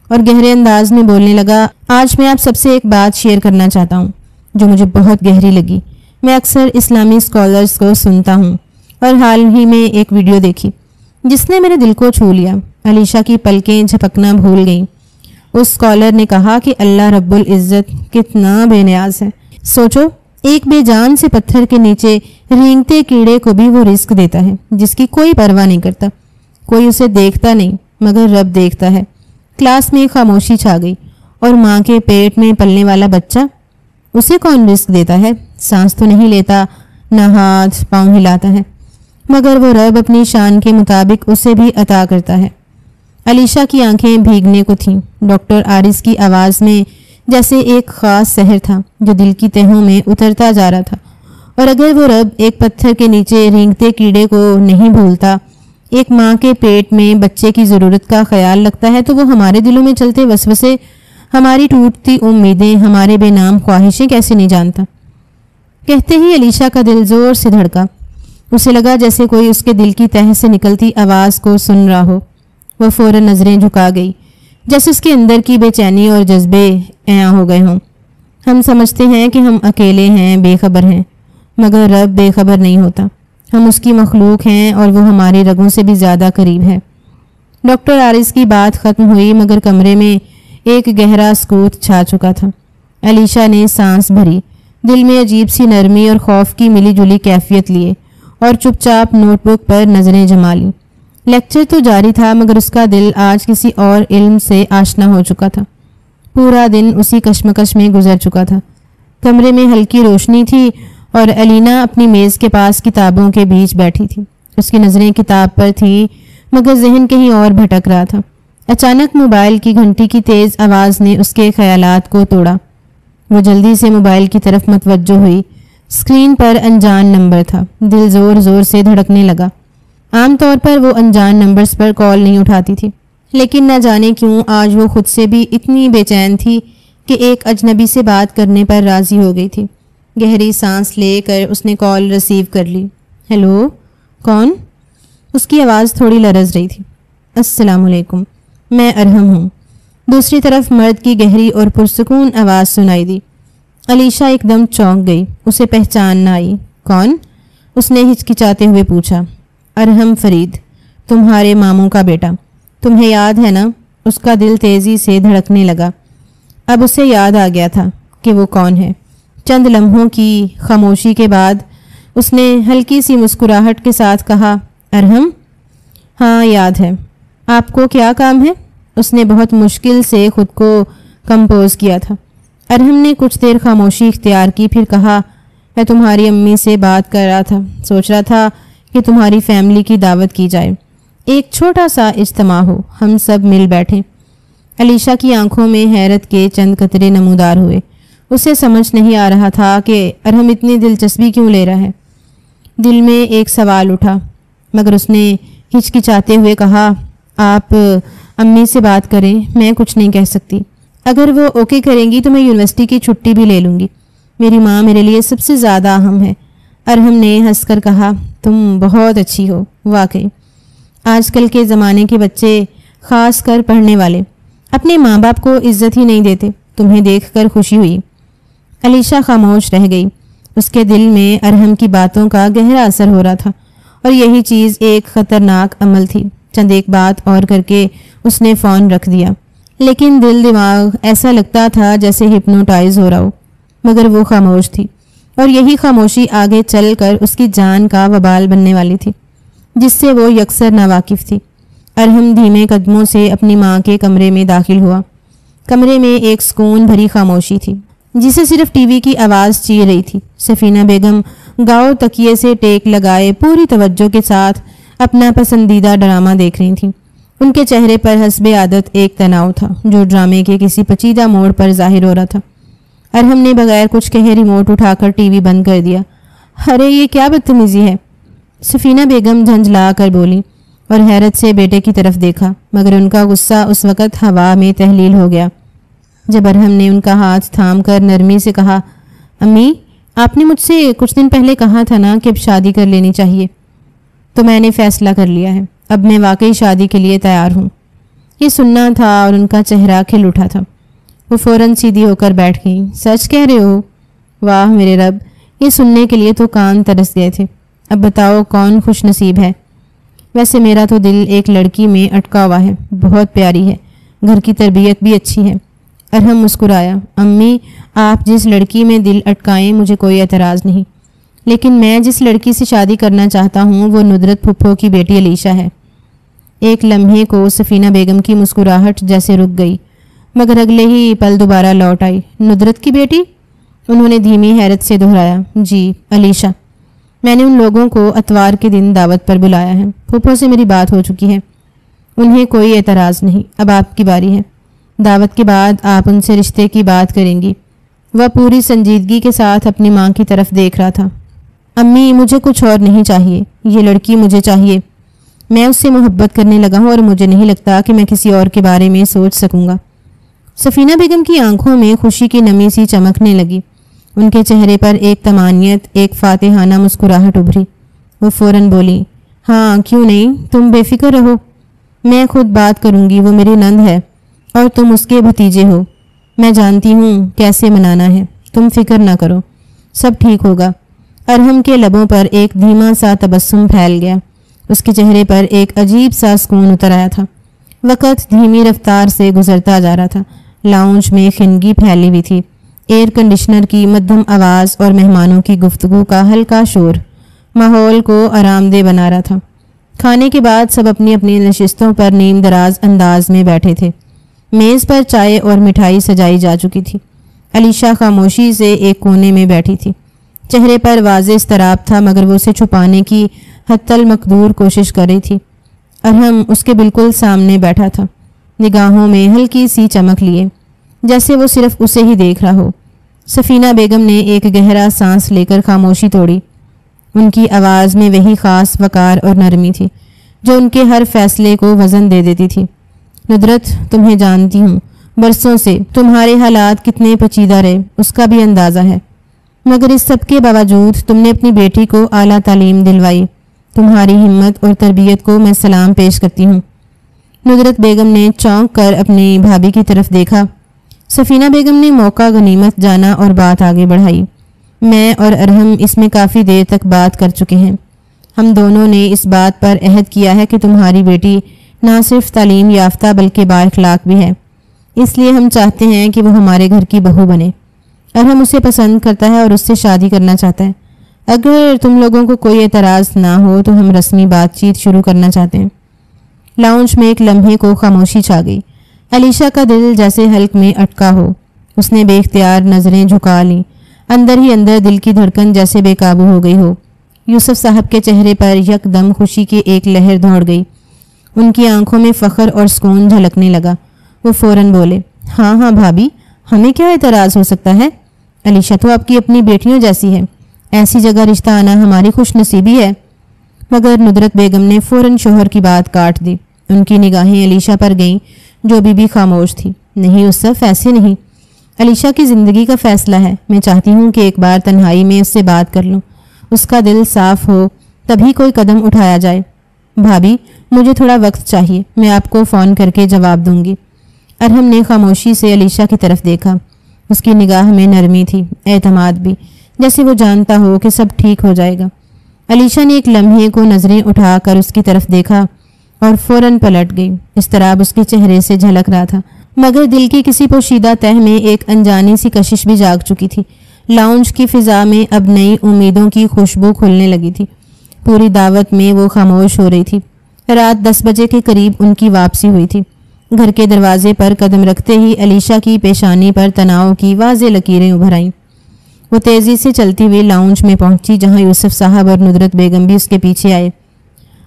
اور گہرے انداز میں بولنے لگا۔ آج میں آپ سب سے ایک بات شیئر کرنا چاہتا ہوں جو مجھے بہت گہری لگی۔ میں اکثر اسلامی اسکالرز کو سنتا ہوں اور حال ہی میں ایک ویڈیو دیکھی جس نے میرے دل کو چھو لیا۔ علیشا کی پلکیں جھپکنا بھول گئیں۔ اس اسکالر نے کہا کہ اللہ رب العزت کتنا بے نیاز ہے۔ سوچو، ایک بے جان سے پتھر کے نیچے رینگتے کیڑے کو بھی وہ رزق دیتا ہے جس کی کوئی پرواہ نہیں کرتا۔ کوئی اسے دیکھتا نہیں مگر رب دیکھتا ہے۔ کلاس میں خاموشی چھا گئی۔ اور ماں کے پیٹ میں پلنے والا بچہ، اسے کون رزق دیتا ہے؟ سانس تو نہیں لیتا، نہ ہاتھ پاؤں ہلاتا ہے، مگر وہ رب اپنی شان کے مطابق اسے بھی عطا کرتا ہے۔ علیشا کی آنکھیں بھیگنے کو تھیں۔ ڈاکٹر عارض کی آواز میں جیسے ایک خاص سحر تھا جو دل کی تہوں میں اترتا جا رہا تھا۔ اور اگر وہ رب ایک پتھر کے نیچے رینگتے کیڑے کو نہیں بھولتا، ایک ماں کے پیٹ میں بچے کی ضرورت کا خیال رکھتا ہے، تو وہ ہمارے دلوں میں چلتے وسوسے، ہماری ٹوٹتی امیدیں، ہمارے بے نام خواہشیں کیسے نہیں جانتا؟ کہتے ہی علیشا کا دل زور سے دھڑکا۔ اسے لگا جیسے کوئی اس کے دل کی تہ سے نکلتی آواز کو سن رہا ہو۔ وہ فوراً نظریں جھکا گئی، جیسے اس کے اندر کی بے چینی اور جذبے عیاں ہو گئے ہوں۔ ہم سمجھتے ہیں کہ ہم اکیلے ہیں، بے خبر ہیں، مگر رب بے خبر نہیں ہوتا۔ ہم اس کی مخلوق ہیں اور وہ ہماری رگوں سے بھی زیادہ قریب ہے۔ ڈاکٹر عارض کی بات ختم ہوئی مگر کمرے میں ایک گہرا سکوت چھا چکا تھا۔ علیشا نے سانس بھری، دل میں عجیب سی نرمی اور خوف کی ملی جلی کیفیت لیے اور چپ چاپ نوٹ بک پر نظریں جما لیں۔ لیکچر تو جاری تھا مگر اس کا دل آج کسی اور علم سے آشنا ہو چکا تھا۔ پورا دن اسی کشمکش میں گزر چکا تھا۔ کمرے میں ہلکی روشنی تھی اور الینا اپنی میز کے پاس کتابوں کے بیچ بیٹھی تھی۔ اس کی نظریں کتاب پر تھیں مگر ذہن کہیں اور بھٹک رہا تھا۔ اچانک موبائل کی گھنٹی کی تیز آواز نے اس کے خیالات کو توڑا۔ وہ جلدی سے موبائل کی طرف متوجہ ہوئی۔ اسکرین پر انجان نمبر تھا۔ دل زور زور سے دھڑکنے لگا۔ عام طور پر وہ انجان نمبرز پر کال نہیں اٹھاتی تھی، لیکن نہ جانے کیوں آج وہ خود سے بھی اتنی بے چین تھی کہ ایک اجنبی سے بات کرنے پر راضی ہو گئی تھی۔ گہری سانس لے کر اس نے کال ریسیو کر لی۔ ہیلو، کون؟ اس کی آواز تھوڑی لرز رہی تھی۔ السلام علیکم، میں ارحم ہوں۔ دوسری طرف مرد کی گہری اور پرسکون آواز سنائی دی۔ علیشا ایک دم چونک گئی، اسے پہچان نہ آئی۔ کون؟ اس نے ہچکچاتے ہوئے پوچھا۔ ارحم فرید، تمہارے ماموں کا بیٹا۔ تمہیں یاد ہے نا؟ اس کا دل تیزی سے دھڑکنے لگا۔ اب اسے یاد آ گیا تھا کہ وہ کون ہے۔ چند لمحوں کی خاموشی کے بعد اس نے ہلکی سی مسکراہٹ کے ساتھ کہا، ارحم؟ ہاں یاد ہے۔ آپ کو کیا کام ہے؟ اس نے بہت مشکل سے خود کو کمپوز کیا تھا۔ ارحم نے کچھ دیر خاموشی اختیار کی، پھر کہا، میں تمہاری امی سے بات کر رہا تھا، سوچ رہا تھا کہ تمہاری فیملی کی دعوت کی جائے، ایک چھوٹا سا اجتماع ہو، ہم سب مل بیٹھیں۔ علیشہ کی آنکھوں میں حیرت کے چند قطرے نمودار ہوئے۔ اسے سمجھ نہیں آ رہا تھا کہ ارحم اتنی دلچسپی کیوں لے رہا ہے۔ دل میں ایک سوال اٹھا، مگر اس نے ہچکچاتے ہوئے کہا، آپ امی سے بات کریں، میں کچھ نہیں کہہ سکتی۔ اگر وہ اوکے کریں گی تو میں یونیورسٹی کی چھٹی بھی لے لوں گی، میری ماں میرے لیے سب سے زیادہ اہم ہے۔ ارحم نے ہنس کر کہا، تم بہت اچھی ہو، واقعی آج کل کے زمانے کے بچے، خاص کر پڑھنے والے، اپنے ماں باپ کو عزت ہی نہیں دیتے۔ تمہیں دیکھ کر خوشی ہوئی۔ علیشہ خاموش رہ گئی۔ اس کے دل میں ارحم کی باتوں کا گہرا اثر ہو رہا تھا، اور یہی چیز ایک خطرناک عمل تھی۔ چند ایک بات اور کر کے اس نے فون رکھ دیا، لیکن دل دماغ ایسا لگتا تھا جیسے ہپنوٹائز ہو رہا ہو، مگر وہ خاموش تھی، اور یہی خاموشی آگے چل کر اس کی جان کا وبال بننے والی تھی، جس سے وہ یکسر ناواقف تھی۔ ارحم دھیمے قدموں سے اپنی ماں کے کمرے میں داخل ہوا۔ کمرے میں ایک سکون بھری خاموشی تھی، جسے صرف ٹی وی کی آواز چیر رہی تھی۔ سفینہ بیگم گاؤ تکیے سے ٹیک لگائے پوری توجہ کے ساتھ اپنا پسندیدہ ڈرامہ دیکھ رہی تھیں۔ ان کے چہرے پر حسب عادت ایک تناؤ تھا، جو ڈرامے کے کسی پیچیدہ موڑ پر ظاہر ہو رہا تھا۔ ارحم نے بغیر کچھ کہے ریموٹ اٹھا کر ٹی وی بند کر دیا۔ ارے یہ کیا بدتمیزی ہے، سفینہ بیگم جھنجھلا کر بولی، اور حیرت سے بیٹے کی طرف دیکھا، مگر ان کا غصہ اس وقت ہوا میں تحلیل ہو گیا جب ارحم نے ان کا ہاتھ تھام کر نرمی سے کہا، امی آپ نے مجھ سے کچھ دن پہلے کہا تھا نا کہ اب شادی کر لینی چاہیے، تو میں نے فیصلہ کر لیا ہے، اب میں واقعی شادی کے لیے تیار ہوں۔ یہ سننا تھا اور ان کا چہرہ کھل اٹھا تھا۔ وہ فوراً سیدھی ہو کر بیٹھ گئیں۔ سچ کہہ رہے ہو؟ واہ میرے رب، یہ سننے کے لیے تو کان ترس گئے تھے۔ اب بتاؤ کون خوش نصیب ہے؟ ویسے میرا تو دل ایک لڑکی میں اٹکا ہوا ہے، بہت پیاری ہے، گھر کی تربیت بھی اچھی ہے۔ ارحم مسکرایا، امی آپ جس لڑکی میں دل اٹکائیں مجھے کوئی اعتراض نہیں، لیکن میں جس لڑکی سے شادی کرنا چاہتا ہوں وہ ندرت پھپھو کی بیٹی علیشہ ہے۔ ایک لمحے کو سفینہ بیگم کی مسکراہٹ جیسے رک گئی، مگر اگلے ہی پل دوبارہ لوٹ آئی۔ ندرت کی بیٹی؟ انہوں نے دھیمی حیرت سے دہرایا، جی علیشہ۔ میں نے ان لوگوں کو اتوار کے دن دعوت پر بلایا ہے، پھپھو سے میری بات ہو چکی ہے، انہیں کوئی اعتراض نہیں، اب آپ کی باری ہے۔ دعوت کے بعد آپ ان سے رشتے کی بات کریں گی۔ وہ پوری سنجیدگی کے ساتھ اپنی ماں کی طرف دیکھ رہا تھا۔ امی مجھے کچھ اور نہیں چاہیے، یہ لڑکی مجھے چاہیے، میں اس سے محبت کرنے لگا ہوں اور مجھے نہیں لگتا کہ میں کسی اور کے بارے میں سوچ سکوں گا۔ سفینہ بیگم کی آنکھوں میں خوشی کی نمی سی چمکنے لگی، ان کے چہرے پر ایک طمانینت، ایک فاتحانہ مسکراہٹ ابھری۔ وہ فوراً بولی، ہاں کیوں نہیں، تم بے فکر رہو، میں خود بات کروں گی، وہ میری نند ہے اور تم اس کے بھتیجے ہو، میں جانتی ہوں کیسے منانا ہے، تم فکر نہ کرو، سب ٹھیک ہوگا۔ ارحم کے لبوں پر ایک دھیما سا تبسم پھیل گیا، اس کے چہرے پر ایک عجیب سا سکون اتر آیا تھا۔ وقت دھیمی رفتار سے گزرتا جا رہا تھا، لاؤنج میں خنگی پھیلی ہوئی تھی، ایئر کنڈیشنر کی مدھم آواز اور مہمانوں کی گفتگو کا ہلکا شور ماحول کو آرام دہ بنا رہا تھا۔ کھانے کے بعد سب اپنی اپنی نشستوں پر نیم دراز انداز میں بیٹھے تھے۔ میز پر چائے اور مٹھائی سجائی جا چکی تھی۔ علیشہ خاموشی سے ایک کونے میں بیٹھی تھی، چہرے پر واضح اضطراب تھا، مگر وہ اسے چھپانے کی حتی المقدور کوشش کر رہی تھی۔ ارحم اس کے بالکل سامنے بیٹھا تھا، نگاہوں میں ہلکی سی چمک لیے، جیسے وہ صرف اسے ہی دیکھ رہا ہو۔ سفینہ بیگم نے ایک گہرا سانس لے کر خاموشی توڑی۔ ان کی آواز میں وہی خاص وقار اور نرمی تھی جو ان کے ہر فیصلے کو وزن دے دیتی تھی۔ ندرت، تمہیں جانتی ہوں، برسوں سے تمہارے حالات کتنے پیچیدہ رہے اس کا بھی اندازہ ہے، مگر اس سب کے باوجود تم نے اپنی بیٹی کو اعلیٰ تعلیم دلوائی، تمہاری ہمت اور تربیت کو میں سلام پیش کرتی ہوں۔ ندرت بیگم نے چونک کر اپنی بھابھی کی طرف دیکھا۔ سفینہ بیگم نے موقع غنیمت جانا اور بات آگے بڑھائی، میں اور ارحم اس میں کافی دیر تک بات کر چکے ہیں، ہم دونوں نے اس بات پر عہد کیا ہے کہ تمہاری بیٹی نہ صرف تعلیم یافتہ بلکہ با اخلاق بھی ہے، اس لیے ہم چاہتے ہیں کہ وہ ہمارے گھر کی بہو بنے۔ ارحم اسے پسند کرتا ہے اور اس سے شادی کرنا چاہتا ہے۔ اگر تم لوگوں کو کوئی اعتراض نہ ہو تو ہم رسمی بات چیت شروع کرنا چاہتے ہیں۔ لاؤنج میں ایک لمحے کو خاموشی چھا گئی۔ علیشا کا دل جیسے حلق میں اٹکا ہو. اس نے بے اختیار نظریں جھکا لیں. اندر ہی اندر دل کی دھڑکن جیسے بے قابو ہو گئی ہو. یوسف صاحب کے چہرے پر یک دم خوشی کی ایک لہر دوڑ گئی. ان کی آنکھوں میں فخر اور سکون جھلکنے لگا. وہ فوراً بولے, ہاں ہاں بھابھی, ہمیں کیا اعتراض ہو سکتا ہے؟ علیشا تو آپ کی اپنی بیٹیوں جیسی ہے. ایسی جگہ رشتہ آنا ہماری خوش نصیبی ہے. مگر ندرت بیگم نے فوراً شوہر کی بات کاٹ دی. ان کی نگاہیں علیشا پر گئیں جو بھی خاموش تھی. نہیں یوسف, ایسے نہیں. علیشا کی زندگی کا فیصلہ ہے. میں چاہتی ہوں کہ ایک بار تنہائی میں اس سے بات کر لوں. اس کا دل صاف ہو تبھی کوئی قدم اٹھایا جائے. بھابھی, مجھے تھوڑا وقت چاہیے. میں آپ کو فون کر کے جواب دوں گی. ارحم نے خاموشی سے علیشا کی طرف دیکھا. اس کی نگاہ میں نرمی تھی, اعتماد بھی, جیسے وہ جانتا ہو کہ سب ٹھیک ہو جائے گا. علیشا نے ایک لمحے کو نظریں اٹھا کر اس کی طرف دیکھا اور فوراً پلٹ گئی. اضطراب اس کے چہرے سے جھلک رہا تھا, مگر دل کی کسی پوشیدہ تہ میں ایک انجانی سی کشش بھی جاگ چکی تھی. لاؤنج کی فضا میں اب نئی امیدوں کی خوشبو کھلنے لگی تھی. پوری دعوت میں وہ خاموش ہو رہی تھی. رات 10 بجے کے قریب ان کی واپسی ہوئی تھی. گھر کے دروازے پر قدم رکھتے ہی علیشا کی پیشانی پر تناؤ کی واضح لکیریں ابھر آئیں. وہ تیزی سے چلتی ہوئی لاؤنج میں پہنچی جہاں یوسف صاحب اور ندرت بیگم بھی اس کے پیچھے آئے.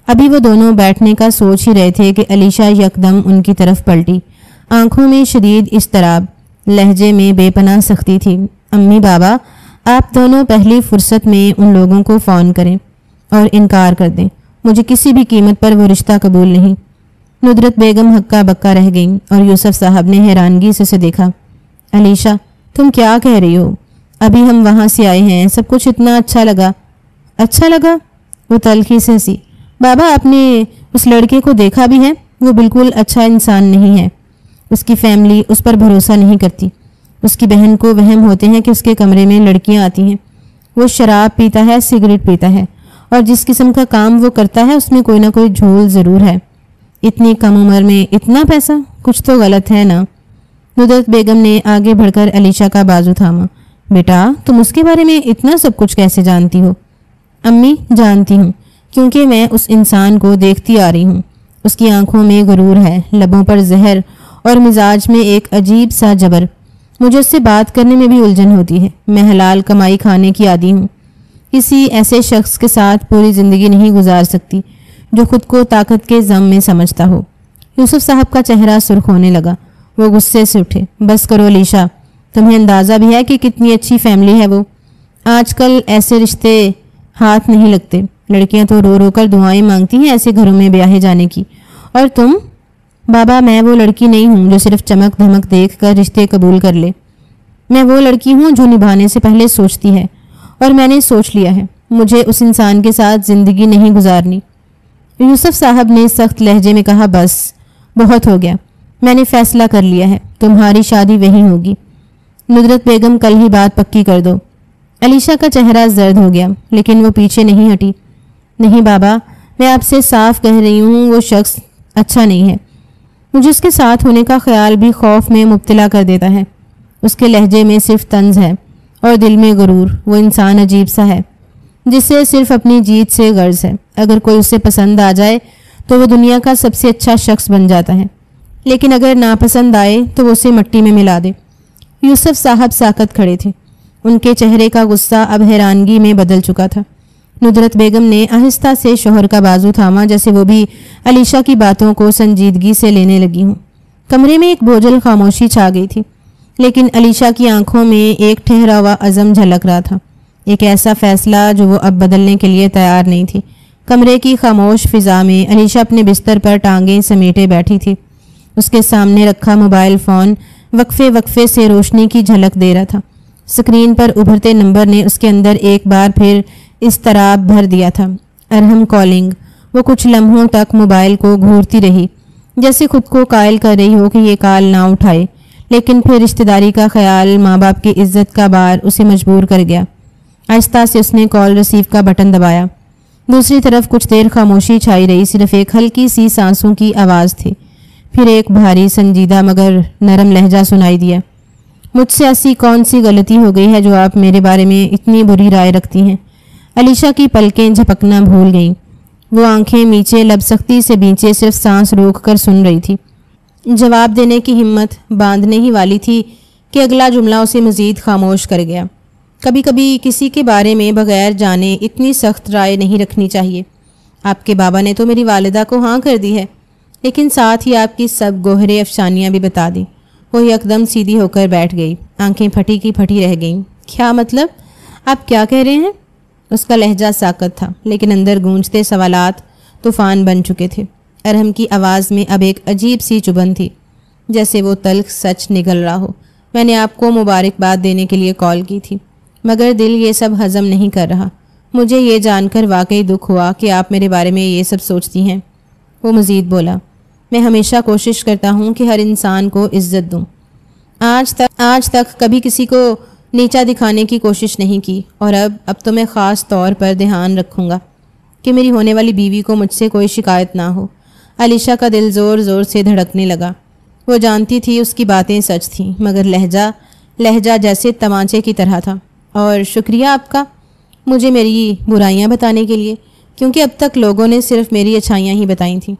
ابھی وہ دونوں بیٹھنے کا سوچ ہی رہے تھے کہ علیشا یکدم ان کی طرف پلٹی. آنکھوں میں شدید اضطراب, لہجے میں بے پناہ سختی تھی. امی بابا, آپ دونوں پہلی فرصت میں ان لوگوں کو فون کریں اور انکار کر دیں. مجھے کسی بھی قیمت پر وہ رشتہ قبول نہیں. ندرت بیگم ہکا بکا رہ گئیں اور یوسف صاحب نے حیرانگی سے اسے دیکھا. علیشا, تم کیا کہہ رہی ہو؟ ابھی ہم وہاں سے آئے ہیں, سب کچھ اتنا اچھا لگا. اچھا لگا؟ وہ تلخی سے ہنسی. بابا, آپ نے اس لڑکے کو دیکھا بھی ہے؟ وہ بالکل اچھا انسان نہیں ہے. اس کی فیملی اس پر بھروسہ نہیں کرتی. اس کی بہن کو وہم ہوتے ہیں کہ اس کے کمرے میں لڑکیاں آتی ہیں. وہ شراب پیتا ہے, سگریٹ پیتا ہے, اور جس قسم کا کام وہ کرتا ہے اس میں کوئی نہ کوئی جھول ضرور ہے. اتنی کم عمر میں اتنا پیسہ, کچھ تو غلط ہے نا؟ ندرت بیگم نے آگے بڑھ کر علیشا کا بازو تھاما. بیٹا, تم اس کے بارے میں اتنا سب کچھ کیسے جانتی ہو؟ امی, جانتی ہوں, کیونکہ میں اس انسان کو دیکھتی آ رہی ہوں. اس کی آنکھوں میں غرور ہے, لبوں پر زہر, اور مزاج میں ایک عجیب سا جبر. مجھے اس سے بات کرنے میں بھی الجھن ہوتی ہے. میں حلال کمائی کھانے کی عادی ہوں. کسی ایسے شخص کے ساتھ پوری زندگی نہیں گزار سکتی جو خود کو طاقت کے ضم میں سمجھتا ہو. یوسف صاحب کا چہرہ سرخ ہونے لگا. وہ غصے سے اٹھے. بس کرو علیشا, تمہیں اندازہ بھی ہے کہ کتنی اچھی فیملی ہے وہ. آج کل ایسے رشتے ہاتھ نہیں لگتے. لڑکیاں تو رو رو کر دعائیں مانگتی ہیں ایسے گھروں میں بیاہے جانے کی. اور تم؟ بابا, میں وہ لڑکی نہیں ہوں جو صرف چمک دھمک دیکھ کر رشتے قبول کر لے. میں وہ لڑکی ہوں جو نبھانے سے پہلے سوچتی ہے, اور میں نے سوچ لیا ہے. مجھے اس انسان کے ساتھ زندگی نہیں گزارنی. یوسف صاحب نے سخت لہجے میں کہا. بس, بہت ہو گیا. میں نے فیصلہ کر لیا ہے, تمہاری شادی وہیں ہوگی. ندرت بیگم, کل ہی بات پکی کر دو. علیشا کا چہرہ زرد ہو گیا, لیکن وہ پیچھے نہیں ہٹی. نہیں بابا, میں آپ سے صاف کہہ رہی ہوں, وہ شخص اچھا نہیں ہے. مجھے اس کے ساتھ ہونے کا خیال بھی خوف میں مبتلا کر دیتا ہے. اس کے لہجے میں صرف طنز ہے اور دل میں غرور. وہ انسان عجیب سا ہے جسے صرف اپنی جیت سے غرض ہے. اگر کوئی اسے پسند آ جائے تو وہ دنیا کا سب سے اچھا شخص بن جاتا ہے, لیکن اگر ناپسند آئے تو وہ اسے مٹی میں ملا دے. یوسف صاحب ساکت کھڑے تھے. ان کے چہرے کا غصہ اب حیرانگی میں بدل چکا تھا. ندرت بیگم نے آہستہ سے شوہر کا بازو تھاما, جیسے وہ بھی علیشا کی باتوں کو سنجیدگی سے لینے لگی ہوں. کمرے میں ایک بوجھل خاموشی چھا گئی تھی, لیکن علیشا کی آنکھوں میں ایک ٹھہرا ہوا عزم جھلک رہا تھا. ایک ایسا فیصلہ جو وہ اب بدلنے کے لیے تیار نہیں تھی. کمرے کی خاموش فضا میں علیشا اپنے بستر پر ٹانگیں سمیٹے بیٹھی تھی. اس کے سامنے رکھا موبائل فون وقفے وقفے سے روشنی کی جھلک دے رہا تھا. سکرین پر ابھرتے نمبر نے اس کے اندر ایک بار پھر اضطراب بھر دیا تھا. ارحم کالنگ. وہ کچھ لمحوں تک موبائل کو گھورتی رہی, جیسے خود کو قائل کر رہی ہو کہ یہ کال نہ اٹھائے, لیکن پھر رشتہ داری کا خیال, ماں باپ کی عزت کا بار اسے مجبور کر گیا. آہستہ سے اس نے کال ریسیو کا بٹن دبایا. دوسری طرف کچھ دیر خاموشی چھائی رہی. صرف ایک ہلکی سی سانسوں کی آواز تھی. پھر ایک بھاری سنجیدہ مگر نرم لہجہ سنائی دیا. مجھ سے ایسی کون سی غلطی ہو گئی ہے جو آپ میرے بارے میں اتنی بری رائے رکھتی ہیں؟ علیشا کی پلکیں جھپکنا بھول گئیں. وہ آنکھیں میچے, لب سختی سے بیچے, صرف سانس روک کر سن رہی تھی. جواب دینے کی ہمت باندھنے ہی والی تھی کہ اگلا جملہ اسے مزید خاموش کر گیا۔ کبھی کبھی کسی کے بارے میں بغیر جانے اتنی سخت رائے نہیں رکھنی چاہیے۔ آپ کے بابا نے تو میری والدہ کو ہاں کر دی ہے، لیکن ساتھ ہی آپ کی سب گوہرے افسانیاں بھی بتا دیں۔ وہ یکدم سیدھی ہو کر بیٹھ گئی، آنکھیں پھٹی کی پھٹی رہ گئیں۔ کیا مطلب؟ آپ کیا کہہ رہے ہیں؟ اس کا لہجہ ساکت تھا، لیکن اندر گونجتے سوالات طوفان بن چکے تھے۔ ارحم کی آواز میں اب ایک عجیب سی چبھن تھی، جیسے وہ تلخ سچ نگل رہا ہو۔ میں نے آپ کو مبارکباد دینے کے لیے کال کی تھی، مگر دل یہ سب ہضم نہیں کر رہا۔ مجھے یہ جان کر واقعی دکھ ہوا کہ آپ میرے بارے میں یہ سب سوچتی ہیں۔ وہ مزید بولا، میں ہمیشہ کوشش کرتا ہوں کہ ہر انسان کو عزت دوں۔ آج تک کبھی کسی کو نیچا دکھانے کی کوشش نہیں کی، اور اب تو میں خاص طور پر دھیان رکھوں گا کہ میری ہونے والی بیوی کو مجھ سے کوئی شکایت نہ ہو۔ علیشہ کا دل زور زور سے دھڑکنے لگا۔ وہ جانتی تھی اس کی باتیں سچ تھیں، مگر لہجہ جیسے تمانچے کی طرح تھا۔ اور شکریہ آپ کا مجھے میری برائیاں بتانے کے لیے، کیونکہ اب تک لوگوں نے صرف میری اچھائیاں ہی بتائی تھیں۔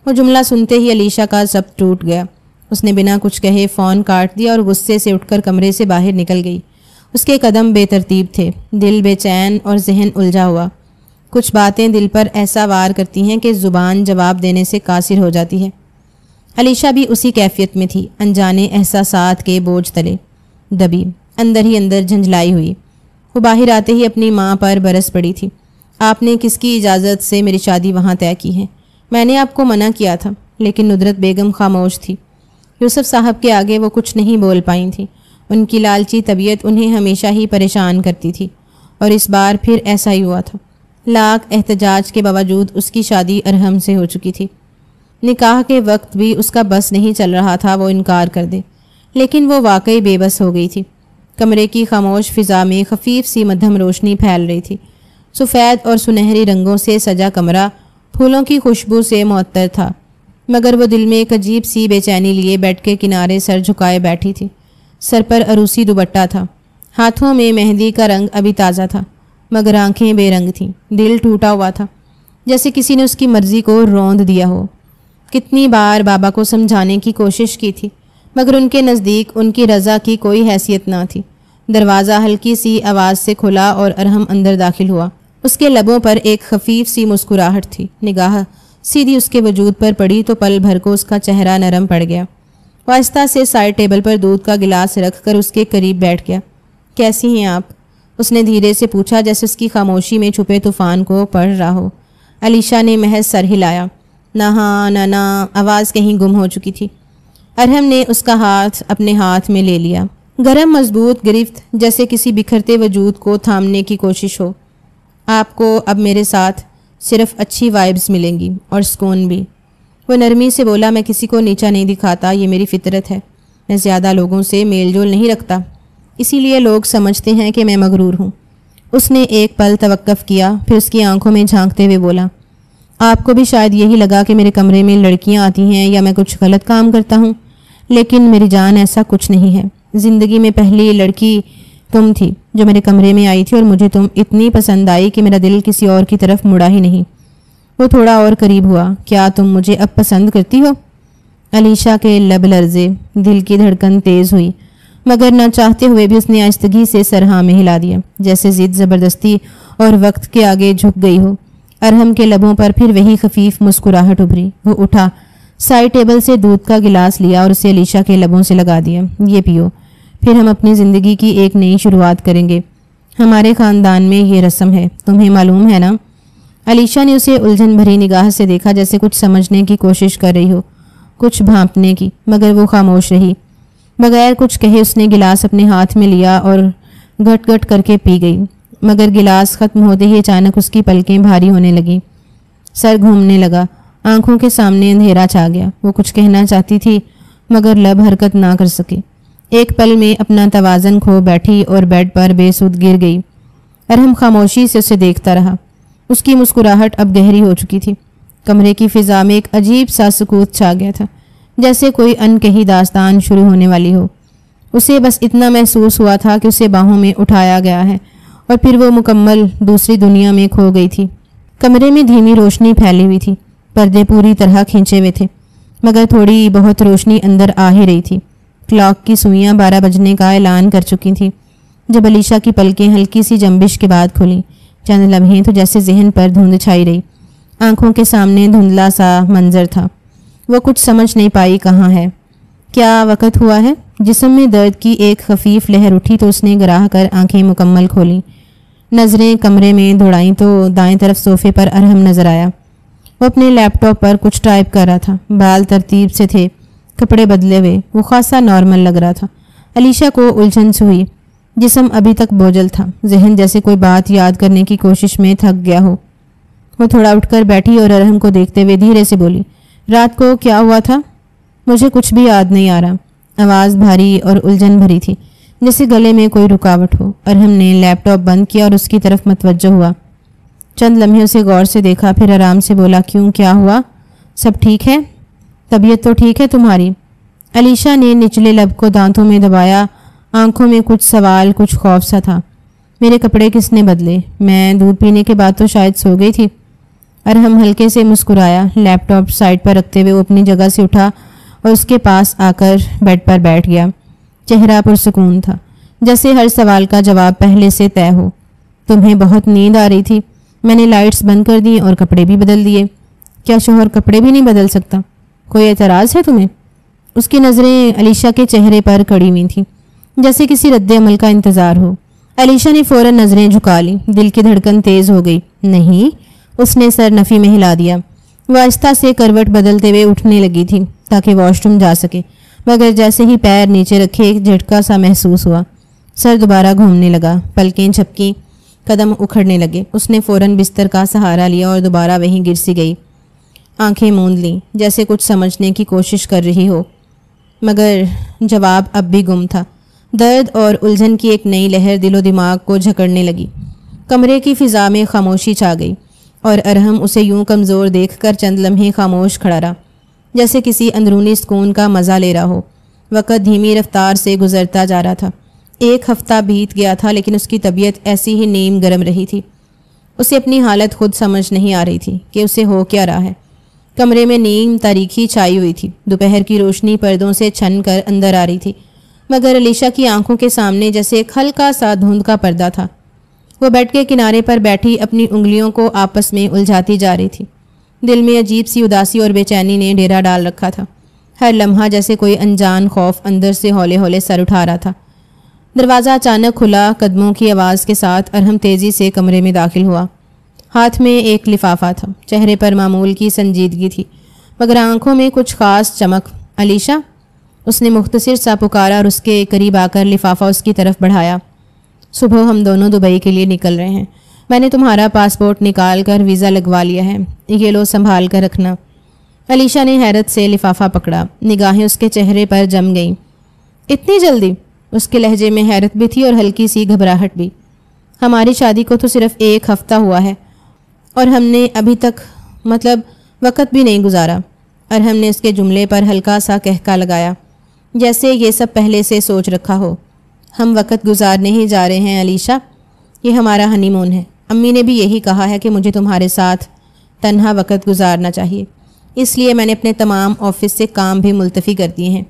وہ جملہ سنتے ہی علیشہ کا ضبط ٹوٹ گیا۔ اس نے بنا کچھ کہے فون کاٹ دیا اور غصے سے اٹھ کر کمرے سے باہر نکل گئی۔ اس کے قدم بے ترتیب تھے، دل بے چین اور ذہن الجھا ہوا۔ کچھ باتیں دل پر ایسا وار کرتی ہیں کہ زبان جواب دینے سے قاصر ہو جاتی ہے۔ علیشہ بھی اسی کیفیت میں تھی، انجانے احساسات کے بوجھ تلے دبی، اندر ہی اندر جھنجھلائی ہوئی۔ وہ باہر آتے ہی اپنی ماں پر برس پڑی تھی۔ آپ نے کس کی اجازت سے میری شادی وہاں طے کی ہے؟ میں نے آپ کو منع کیا تھا، لیکن ندرت بیگم خاموش تھی۔ یوسف صاحب کے آگے وہ کچھ نہیں بول پائیں تھیں۔ ان کی لالچی طبیعت انہیں ہمیشہ ہی پریشان کرتی تھی، اور اس بار پھر ایسا ہی ہوا تھا۔ لاکھ احتجاج کے باوجود اس کی شادی ارحم سے ہو چکی تھی۔ نکاح کے وقت بھی اس کا بس نہیں چل رہا تھا وہ انکار کر دے، لیکن وہ واقعی بے بس ہو گئی تھی۔ کمرے کی خاموش فضا میں خفیف سی مدھم روشنی پھیل رہی تھی۔ سفید اور سنہری رنگوں سے سجا کمرہ پھولوں کی خوشبو سے معطر تھا، مگر وہ دل میں ایک عجیب سی بے چینی لیے بیڈ کے کنارے سر جھکائے بیٹھی تھی۔ سر پر عروسی دوپٹہ تھا، ہاتھوں میں مہندی کا رنگ ابھی تازہ تھا، مگر آنکھیں بے رنگ تھیں۔ دل ٹوٹا ہوا تھا، جیسے کسی نے اس کی مرضی کو روند دیا ہو۔ کتنی بار بابا کو سمجھانے کی کوشش کی تھی، مگر ان کے نزدیک ان کی رضا کی کوئی حیثیت نہ تھی۔ دروازہ ہلکی سی آواز سے کھلا اور ارحم اندر داخل ہوا۔ اس کے لبوں پر ایک خفیف سی مسکراہٹ تھی۔ نگاہ سیدھی اس کے وجود پر پڑی تو پل بھر کو اس کا چہرہ نرم پڑ گیا۔ وہ آہستہ سے سائڈ ٹیبل پر دودھ کا گلاس رکھ کر اس کے قریب بیٹھ گیا۔ کیسی ہیں آپ؟ اس نے دھیرے سے پوچھا، جیسے اس کی خاموشی میں چھپے طوفان کو پڑھ رہا ہو۔ علیشہ نے محض سر ہلایا۔ نہ ہاں نہ نہ، آواز کہیں گم ہو چکی تھی۔ ارحم نے اس کا ہاتھ اپنے ہاتھ میں لے لیا، گرم مضبوط گرفت، جیسے کسی بکھرتے وجود کو تھامنے کی کوشش ہو۔ آپ کو اب میرے ساتھ صرف اچھی وائبز ملیں گی اور سکون بھی۔ وہ نرمی سے بولا، میں کسی کو نیچا نہیں دکھاتا، یہ میری فطرت ہے۔ میں زیادہ لوگوں سے میل جول نہیں رکھتا، اسی لیے لوگ سمجھتے ہیں کہ میں مغرور ہوں۔ اس نے ایک پل توقف کیا، پھر اس کی آنکھوں میں جھانکتے ہوئے بولا، آپ کو بھی شاید یہی لگا کہ میرے کمرے میں لڑکیاں آتی ہیں یا میں کچھ غلط کام کرتا ہوں، لیکن میری جان ایسا کچھ نہیں ہے۔ زندگی میں پہلی لڑکی تم تھی جو میرے کمرے میں آئی تھی، اور مجھے تم اتنی پسند آئی کہ میرا دل کسی اور کی طرف مڑا ہی نہیں۔ وہ تھوڑا اور قریب ہوا۔ کیا تم مجھے اب پسند کرتی ہو؟ علیشہ کے لب لرزے، دل کی دھڑکن تیز ہوئی، مگر نہ چاہتے ہوئے بھی اس نے آہستگی سے سر ہاں میں ہلا دیا، جیسے ضد زبردستی اور وقت کے آگے جھک گئی ہو۔ ارحم کے لبوں پر پھر وہی خفیف مسکراہٹ ابھری۔ وہ اٹھا، سائڈ ٹیبل سے دودھ کا گلاس لیا اور اسے علیشہ کے لبوں سے لگا دیا۔ یہ پیو، پھر ہم اپنی زندگی کی ایک نئی شروعات کریں گے۔ ہمارے خاندان میں یہ رسم ہے، تمہیں معلوم ہے نا؟ علیشہ نے اسے الجھن بھری نگاہ سے دیکھا، جیسے کچھ سمجھنے کی کوشش کر رہی ہو، کچھ بھانپنے کی، مگر وہ خاموش رہی۔ بغیر کچھ کہے اس نے گلاس اپنے ہاتھ میں لیا اور گھٹ گھٹ کر کے پی گئی، مگر گلاس ختم ہوتے ہی اچانک اس کی پلکیں بھاری ہونے لگیں، سر گھومنے لگا، آنکھوں کے سامنے اندھیرا چھا گیا۔ وہ کچھ کہنا چاہتی تھی، مگر لب حرکت نہ کر سکے۔ ایک پل میں اپنا توازن کھو بیٹھی اور بیڈ پر بے سود گر گئی۔ ارحم خاموشی سے اسے دیکھتا رہا۔ اس کی مسکراہٹ اب گہری ہو چکی تھی۔ کمرے کی فضا میں ایک عجیب سا سکوت چھا گیا تھا، جیسے کوئی انکہی داستان شروع ہونے والی ہو۔ اسے بس اتنا محسوس ہوا تھا کہ اسے باہوں میں اٹھایا گیا ہے، اور پھر وہ مکمل دوسری دنیا میں کھو گئی تھی۔ کمرے میں دھیمی روشنی پھیلی ہوئی تھی، پردے پوری طرح کھینچے ہوئے تھے۔ مگر تھوڑی بہت روشنی اندر آ ہی رہی تھی۔ کلاک کی سوئیاں 12 بجنے کا اعلان کر چکی تھیں جب علیشا کی پلکیں ہلکی سی جنبش کے بعد کھلیں۔ چند لمحے تو جیسے ذہن پر دھند چھائی رہی، آنکھوں کے سامنے دھندلا سا منظر تھا۔ وہ کچھ سمجھ نہیں پائی کہاں ہے، کیا وقت ہوا ہے۔ جسم میں درد کی ایک خفیف لہر اٹھی تو اس نے گراہ کر آنکھیں مکمل کھولیں۔ نظریں کمرے میں دوڑائیں تو دائیں طرف صوفے پر ارحم نظر آیا۔ وہ اپنے لیپ ٹاپ پر کچھ ٹائپ کر رہا تھا، بال ترتیب سے تھے، کپڑے بدلے ہوئے، وہ خاصا نارمل لگ رہا تھا۔ علیشا کو الجھن سے ہوئی، جسم ابھی تک بوجھل تھا، ذہن جیسے کوئی بات یاد کرنے کی کوشش میں تھک گیا ہو۔ وہ تھوڑا اٹھ کر بیٹھی اور ارحم کو دیکھتے ہوئے دھیرے سے بولی، رات کو کیا ہوا تھا؟ مجھے کچھ بھی یاد نہیں آ رہا۔ آواز بھاری اور الجھن بھری تھی، جیسے گلے میں کوئی رکاوٹ ہو۔ ارحم نے لیپ ٹاپ بند کیا اور اس کی طرف متوجہ ہوا۔ چند لمحے اسے غور سے دیکھا، پھر آرام سے بولا، کیوں، کیا ہوا؟ سب ٹھیک ہے؟ طبیعت تو ٹھیک ہے تمہاری؟ علیشا نے نچلے لب کو دانتوں میں دبایا، آنکھوں میں کچھ سوال، کچھ خوف سا تھا۔ میرے کپڑے کس نے بدلے؟ میں دودھ پینے کے بعد تو شاید سو گئی تھی۔ ارحم ہلکے سے مسکرایا، لیپ ٹاپ سائڈ پر رکھتے ہوئے وہ اپنی جگہ سے اٹھا اور اس کے پاس آ کر بیڈ پر بیٹھ گیا۔ چہرہ پرسکون تھا، جیسے ہر سوال کا جواب پہلے سے طے ہو۔ تمہیں بہت نیند آ رہی تھی، میں نے لائٹس بند کر دی اور کپڑے بھی بدل دیے۔ کیا شوہر کپڑے بھی نہیں بدل سکتا؟ کوئی اعتراض ہے تمہیں؟ اس کی نظریں علیشا کے چہرے پر کڑی ہوئی تھیں، جیسے کسی رد عمل کا انتظار ہو۔ علیشا نے فوراً نظریں جھکا لیں، دل کی دھڑکن تیز ہو گئی۔ نہیں، اس نے سر نفی میں ہلا دیا۔ وہ آہستہ سے کروٹ بدلتے ہوئے اٹھنے لگی تھی تاکہ واش روم جا سکے، مگر جیسے ہی پیر نیچے رکھے ایک جھٹکا سا محسوس ہوا۔ سر دوبارہ گھومنے لگا، پلکیں جھپکیں، قدم اکھڑنے لگے۔ اس نے فوراً بستر کا سہارا لیا اور دوبارہ وہیں گر سی گئی۔ آنکھیں موند لیں، جیسے کچھ سمجھنے کی کوشش کر رہی ہو، مگر جواب اب بھی گم تھا۔ درد اور الجھن کی ایک نئی لہر دل و دماغ کو جھکڑنے لگی۔ کمرے کی فضا میں خاموشی چھا گئی اور ارحم اسے یوں کمزور دیکھ کر چند لمحے خاموش کھڑا رہا، جیسے کسی اندرونی سکون کا مزہ لے رہا ہو۔ وقت دھیمی رفتار سے گزرتا جا رہا تھا۔ 1 ہفتہ بیت گیا تھا، لیکن اس کی طبیعت ایسی ہی نیم گرم رہی تھی۔ اسے اپنی حالت خود سمجھ نہیں آ رہی تھی کہ اسے ہو کیا رہا ہے۔ کمرے میں نیم تاریکی چھائی ہوئی تھی، دوپہر کی روشنی پردوں سے چھن کر اندر آ رہی تھی، مگر علیشا کی آنکھوں کے سامنے جیسے ایک ہلکا سا دھند کا پردہ تھا۔ وہ بیڈ کے کنارے پر بیٹھی اپنی انگلیوں کو آپس میں الجھاتی جا رہی تھی۔ دل میں عجیب سی اداسی اور بے چینی نے ڈیرا ڈال رکھا تھا۔ ہر لمحہ جیسے کوئی انجان خوف اندر سے ہولے ہولے سر اٹھا رہا تھا۔ دروازہ اچانک کھلا، قدموں کی آواز کے ساتھ ارحم تیزی سے کمرے میں داخل ہوا۔ ہاتھ میں ایک لفافہ تھا، چہرے پر معمول کی سنجیدگی تھی، مگر آنکھوں میں کچھ خاص چمک۔ علیشا، اس نے مختصر سا پکارا اور اس کے قریب آ کر لفافہ اس کی طرف بڑھایا۔ صبح ہم دونوں دبئی کے لیے نکل رہے ہیں، میں نے تمہارا پاسپورٹ نکال کر ویزا لگوا لیا ہے، یہ لو سنبھال کر رکھنا۔ علیشا نے حیرت سے لفافہ پکڑا، نگاہیں اس کے چہرے پر جم گئیں۔ اتنی جلدی؟ اس کے لہجے میں حیرت بھی تھی اور ہلکی سی گھبراہٹ بھی۔ ہماری شادی کو تو صرف 1 ہفتہ ہوا ہے اور ہم نے ابھی تک وقت بھی نہیں گزارا۔ ارحم نے اس کے جملے پر ہلکا سا کہکا لگایا، جیسے یہ سب پہلے سے سوچ رکھا ہو۔ ہم وقت گزارنے ہی جا رہے ہیں علیشا، یہ ہمارا ہنی مون ہے۔ امی نے بھی یہی کہا ہے کہ مجھے تمہارے ساتھ تنہا وقت گزارنا چاہیے، اس لیے میں نے اپنے تمام آفس سے کام بھی ملتوی کر دیے ہیں۔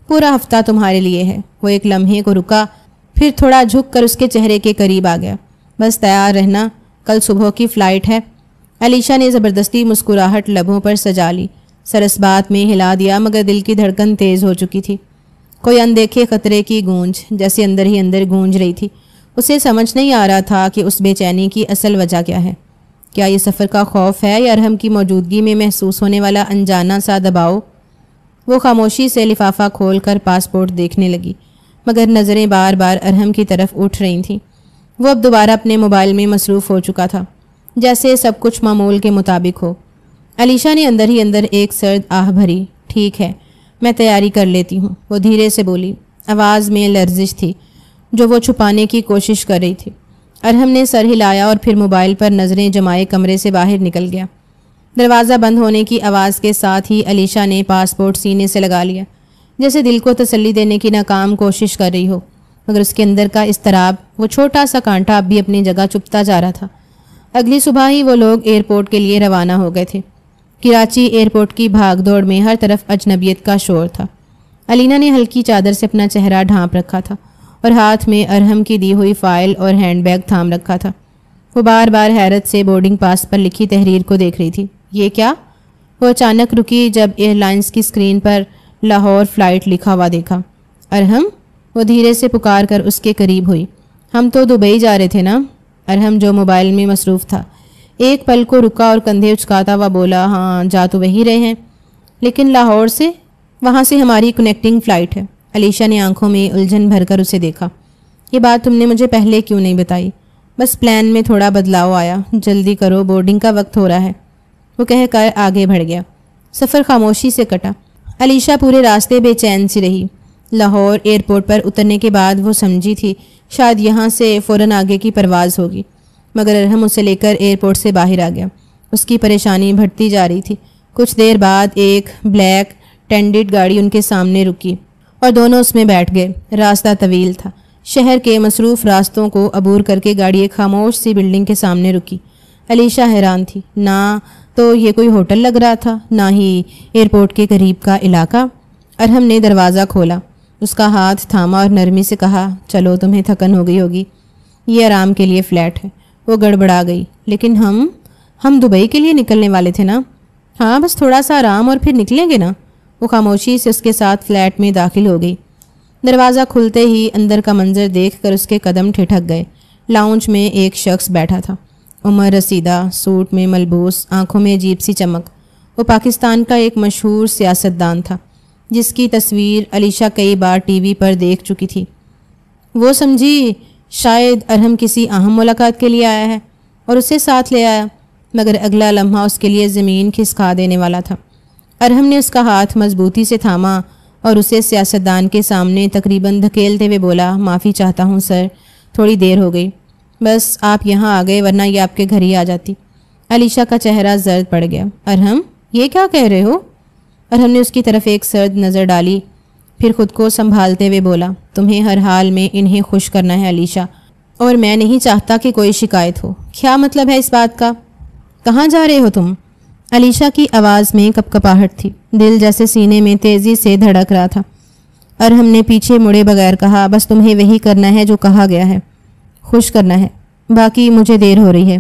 پورا ہفتہ تمہارے لیے ہے۔ وہ ایک لمحے کو رکا، پھر تھوڑا جھک کر اس کے چہرے کے قریب آ گیا۔ بس تیار رہنا، کل صبح کی فلائٹ ہے۔ علیشا نے زبردستی مسکراہٹ لبوں پر سجا لی، سر اس بات میں ہلا دیا، مگر دل کی دھڑکن تیز ہو چکی تھی۔ کوئی اندیکھے خطرے کی گونج جیسے اندر ہی اندر گونج رہی تھی۔ اسے سمجھ نہیں آ رہا تھا کہ اس بے چینی کی اصل وجہ کیا ہے۔ کیا یہ سفر کا خوف ہے یا ارحم کی موجودگی میں محسوس ہونے والا انجانا سا دباؤ؟ وہ خاموشی سے لفافہ کھول کر پاسپورٹ دیکھنے لگی، مگر نظریں بار بار ارحم کی طرف اٹھ رہی تھیں۔ وہ اب دوبارہ اپنے موبائل میں مصروف ہو چکا تھا، جیسے سب کچھ معمول کے مطابق ہو۔ علیشا نے اندر ہی اندر ایک سرد آہ بھری۔ ٹھیک ہے، میں تیاری کر لیتی ہوں، وہ دھیرے سے بولی۔ آواز میں لرزش تھی جو وہ چھپانے کی کوشش کر رہی تھی۔ ارحم نے سر ہلایا اور پھر موبائل پر نظریں جمائے کمرے سے باہر نکل گیا۔ دروازہ بند ہونے کی آواز کے ساتھ ہی علیشا نے پاسپورٹ سینے سے لگا لیا، جیسے دل کو تسلی دینے کی ناکام کوشش کر رہی ہو، مگر اس کے اندر کا اضطراب، وہ چھوٹا سا کانٹا اب بھی اپنی جگہ چپتا جا رہا تھا۔ اگلی صبح ہی وہ لوگ ایئرپورٹ کے لیے روانہ ہو گئے تھے۔ کراچی ایئرپورٹ کی بھاگ دوڑ میں ہر طرف اجنبیت کا شور تھا۔ علینا نے ہلکی چادر سے اپنا چہرہ ڈھانپ رکھا تھا اور ہاتھ میں ارحم کی دی ہوئی فائل اور ہینڈ بیگ تھام رکھا تھا۔ وہ بار بار حیرت سے بورڈنگ پاس پر لکھی تحریر کو دیکھ رہی تھی۔ یہ کیا؟ وہ اچانک رکی جب ایئر لائنس کی اسکرین پر لاہور فلائٹ لکھا ہوا دیکھا۔ ارحم؟ وہ دھیرے سے پکار کر اس کے قریب ہوئی۔ ہم تو دبئی جا رہے تھے نا؟ ارحم جو موبائل میں مصروف تھا ایک پل کو رکا اور کندھے اچکاتا ہوا بولا، ہاں جا تو وہی رہے ہیں، لیکن لاہور سے؟ وہاں سے ہماری کنیکٹنگ فلائٹ ہے۔ علیشا نے آنکھوں میں الجھن بھر کر اسے دیکھا۔ یہ بات تم نے مجھے پہلے کیوں نہیں بتائی؟ بس پلان میں تھوڑا بدلاؤ آیا، جلدی کرو بورڈنگ کا وقت ہو رہا ہے، وہ کہہ کر آگے بڑھ گیا۔ سفر خاموشی سے کٹا۔ علیشا پورے راستے بے چین سی رہی۔ لاہور ایئرپورٹ پر اترنے کے بعد وہ سمجھی تھی شاید یہاں سے فوراً آگے کی پرواز ہوگی، مگر ارحم اسے لے کر ایئرپورٹ سے باہر آ گیا۔ اس کی پریشانی بڑھتی جا رہی تھی۔ کچھ دیر بعد ایک بلیک ٹینڈڈ گاڑی ان کے سامنے رکی اور دونوں اس میں بیٹھ گئے۔ راستہ طویل تھا۔ شہر کے مصروف راستوں کو عبور کر کے گاڑی ایک خاموش سی بلڈنگ کے سامنے رکی۔ علیشا حیران تھی، نہ تو یہ کوئی ہوٹل لگ رہا تھا، نہ ہی ایئرپورٹ کے قریب کا علاقہ۔ ارحم نے دروازہ کھولا، اس کا ہاتھ تھاما اور نرمی سے کہا، چلو تمہیں تھکن ہو گئی ہوگی، یہ آرام کے لیے فلیٹ ہے۔ وہ گڑبڑا گئی، لیکن ہم دبئی کے لیے نکلنے والے تھے نا؟ ہاں بس تھوڑا سا آرام اور پھر نکلیں گے نا۔ وہ خاموشی سے اس کے ساتھ فلیٹ میں داخل ہو گئی۔ دروازہ کھلتے ہی اندر کا منظر دیکھ کر اس کے قدم ٹھٹک گئے۔ لاؤنج میں ایک شخص بیٹھا تھا، عمر رسیدہ، سوٹ میں ملبوس، آنکھوں میں عجیب سی چمک۔ وہ پاکستان کا ایک مشہور سیاستدان تھا جس کی تصویر علیشا کئی بار ٹی وی پر دیکھ چکی تھی۔ وہ سمجھی شاید ارحم کسی اہم ملاقات کے لیے آیا ہے اور اسے ساتھ لے آیا، مگر اگلا لمحہ اس کے لیے زمین کھسکا دینے والا تھا۔ ارحم نے اس کا ہاتھ مضبوطی سے تھاما اور اسے سیاستدان کے سامنے تقریباً دھکیلتے ہوئے بولا، معافی چاہتا ہوں سر، تھوڑی دیر ہو گئی، بس آپ یہاں آ گئے ورنہ یہ آپ کے گھر ہی آ جاتی۔ علیشا کا چہرہ زرد پڑ گیا۔ ارحم، یہ کیا کہہ رہے ہو؟ ارحم نے اس کی طرف ایک سرد نظر ڈالی، پھر خود کو سنبھالتے ہوئے بولا، تمہیں ہر حال میں انہیں خوش کرنا ہے علیشا، اور میں نہیں چاہتا کہ کوئی شکایت ہو۔ کیا مطلب ہے اس بات کا؟ کہاں جا رہے ہو تم؟ علیشا کی آواز میں کپکپاہٹ تھی، دل جیسے سینے میں تیزی سے دھڑک رہا تھا۔ ارحم نے پیچھے مڑے بغیر کہا، بس تمہیں وہی کرنا ہے جو کہا گیا ہے، خوش کرنا ہے، باقی مجھے دیر ہو رہی ہے۔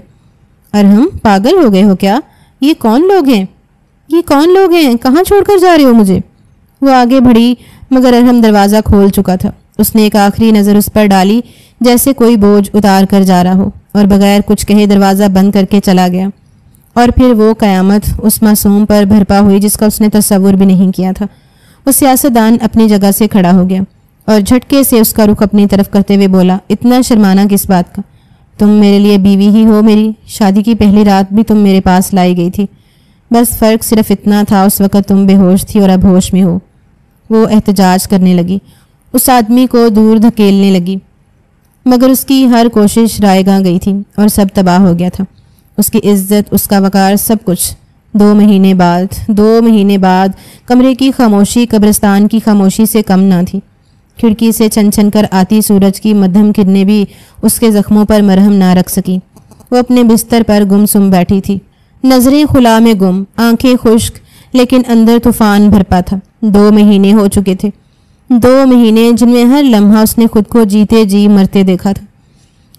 ارحم، پاگل ہو گئے ہو کیا؟ یہ کون لوگ ہیں؟ کہاں چھوڑ کر جا رہے ہو مجھے؟ وہ آگے بڑھی مگر ارحم دروازہ کھول چکا تھا۔ اس نے ایک آخری نظر اس پر ڈالی جیسے کوئی بوجھ اتار کر جا رہا ہو، اور بغیر کچھ کہے دروازہ بند کر کے چلا گیا۔ اور پھر وہ قیامت اس معصوم پر بھرپا ہوئی جس کا اس نے تصور بھی نہیں کیا تھا۔ وہ سیاستدان اپنی جگہ سے کھڑا ہو گیا اور جھٹکے سے اس کا رخ اپنی طرف کرتے ہوئے بولا، اتنا شرمانا کس بات کا؟ تم میرے لیے بیوی ہی ہو، میری شادی کی پہلی رات بھی تم میرے پاس لائی گئی تھی، بس فرق صرف اتنا تھا اس وقت تم بے ہوش تھی اور اب ہوش میں ہو۔ وہ احتجاج کرنے لگی، اس آدمی کو دور دھکیلنے لگی، مگر اس کی ہر کوشش رائے گاں گئی تھی اور سب تباہ ہو گیا تھا۔ اس کی عزت، اس کا وقار، سب کچھ۔ 2 مہینے بعد کمرے کی خاموشی قبرستان کی خاموشی سے کم نہ تھی۔ کھڑکی سے چھن چھن کر آتی سورج کی مدھم کرنیں بھی اس کے زخموں پر مرہم نہ رکھ سکی۔ وہ اپنے بستر پر گم سم بیٹھی تھی، نظریں خلا میں گم، آنکھیں خشک، لیکن اندر طوفان بھرپا تھا۔ 2 مہینے ہو چکے تھے، 2 مہینے جن میں ہر لمحہ اس نے خود کو جیتے جی مرتے دیکھا تھا۔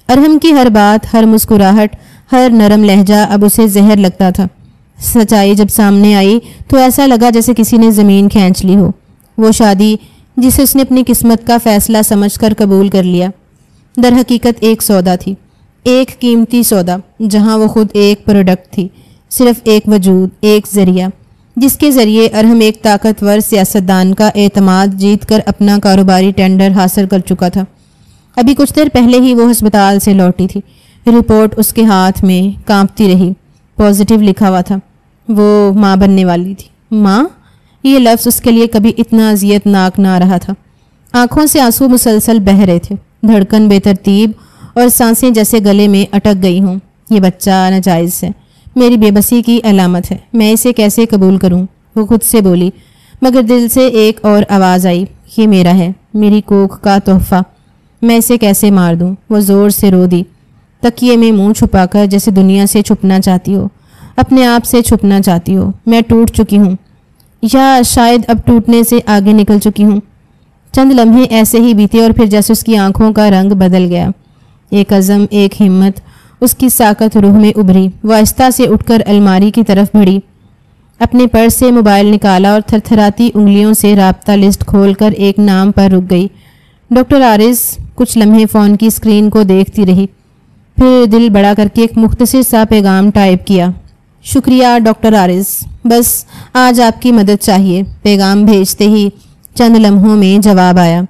ارحم کی ہر بات، ہر مسکراہٹ، ہر نرم لہجہ اب اسے زہر لگتا تھا۔ سچائی جب سامنے آئی تو ایسا لگا جیسے کسی نے زمین کھینچ لی ہو۔ وہ شادی جسے اس نے اپنی قسمت کا فیصلہ سمجھ کر قبول کر لیا، در حقیقت ایک سودا تھی، ایک قیمتی سودا، جہاں وہ خود ایک پروڈکٹ تھی، صرف ایک وجود، ایک ذریعہ، جس کے ذریعے ارحم ایک طاقتور سیاستدان کا اعتماد جیت کر اپنا کاروباری ٹینڈر حاصل کر چکا تھا۔ ابھی کچھ دیر پہلے ہی وہ ہسپتال سے لوٹی تھی، رپورٹ اس کے ہاتھ میں کانپتی رہی، پازیٹیو لکھا ہوا تھا۔ وہ ماں بننے والی تھی۔ ماں، یہ لفظ اس کے لیے کبھی اتنا اذیت ناک نہ رہا تھا۔ آنکھوں سے آنسو مسلسل بہہ رہے تھے، دھڑکن بے ترتیب اور سانسیں جیسے گلے میں اٹک گئی ہوں۔ یہ بچہ ناجائز ہے، میری بے بسی کی علامت ہے، میں اسے کیسے قبول کروں؟ وہ خود سے بولی، مگر دل سے ایک اور آواز آئی، یہ میرا ہے، میری کوکھ کا تحفہ، میں اسے کیسے مار دوں؟ وہ زور سے رو دی، تکیے میں منہ چھپا کر جیسے دنیا سے چھپنا چاہتی ہو۔ اپنے آپ سے چھپنا چاہتی ہو۔ میں ٹوٹ چکی ہوں، یا شاید اب ٹوٹنے سے آگے نکل چکی ہوں۔ چند لمحے ایسے ہی بیتے اور پھر جیسے اس کی آنکھوں کا رنگ بدل گیا، ایک عزم، ایک ہمت اس کی ساکت روح میں ابھری۔ وہ آہستہ سے اٹھ کر الماری کی طرف بڑھی، اپنے پرس سے موبائل نکالا اور تھرتھراتی انگلیوں سے رابطہ لسٹ کھول کر ایک نام پر رک گئی، ڈاکٹر عارض۔ کچھ لمحے فون کی اسکرین کو دیکھتی رہی، پھر دل بڑا کر کے ایک مختصر سا پیغام ٹائپ کیا، شکریہ ڈاکٹر عارض، بس آج آپ کی مدد چاہیے۔ پیغام بھیجتے ہی چند لمحوں میں جواب آیا،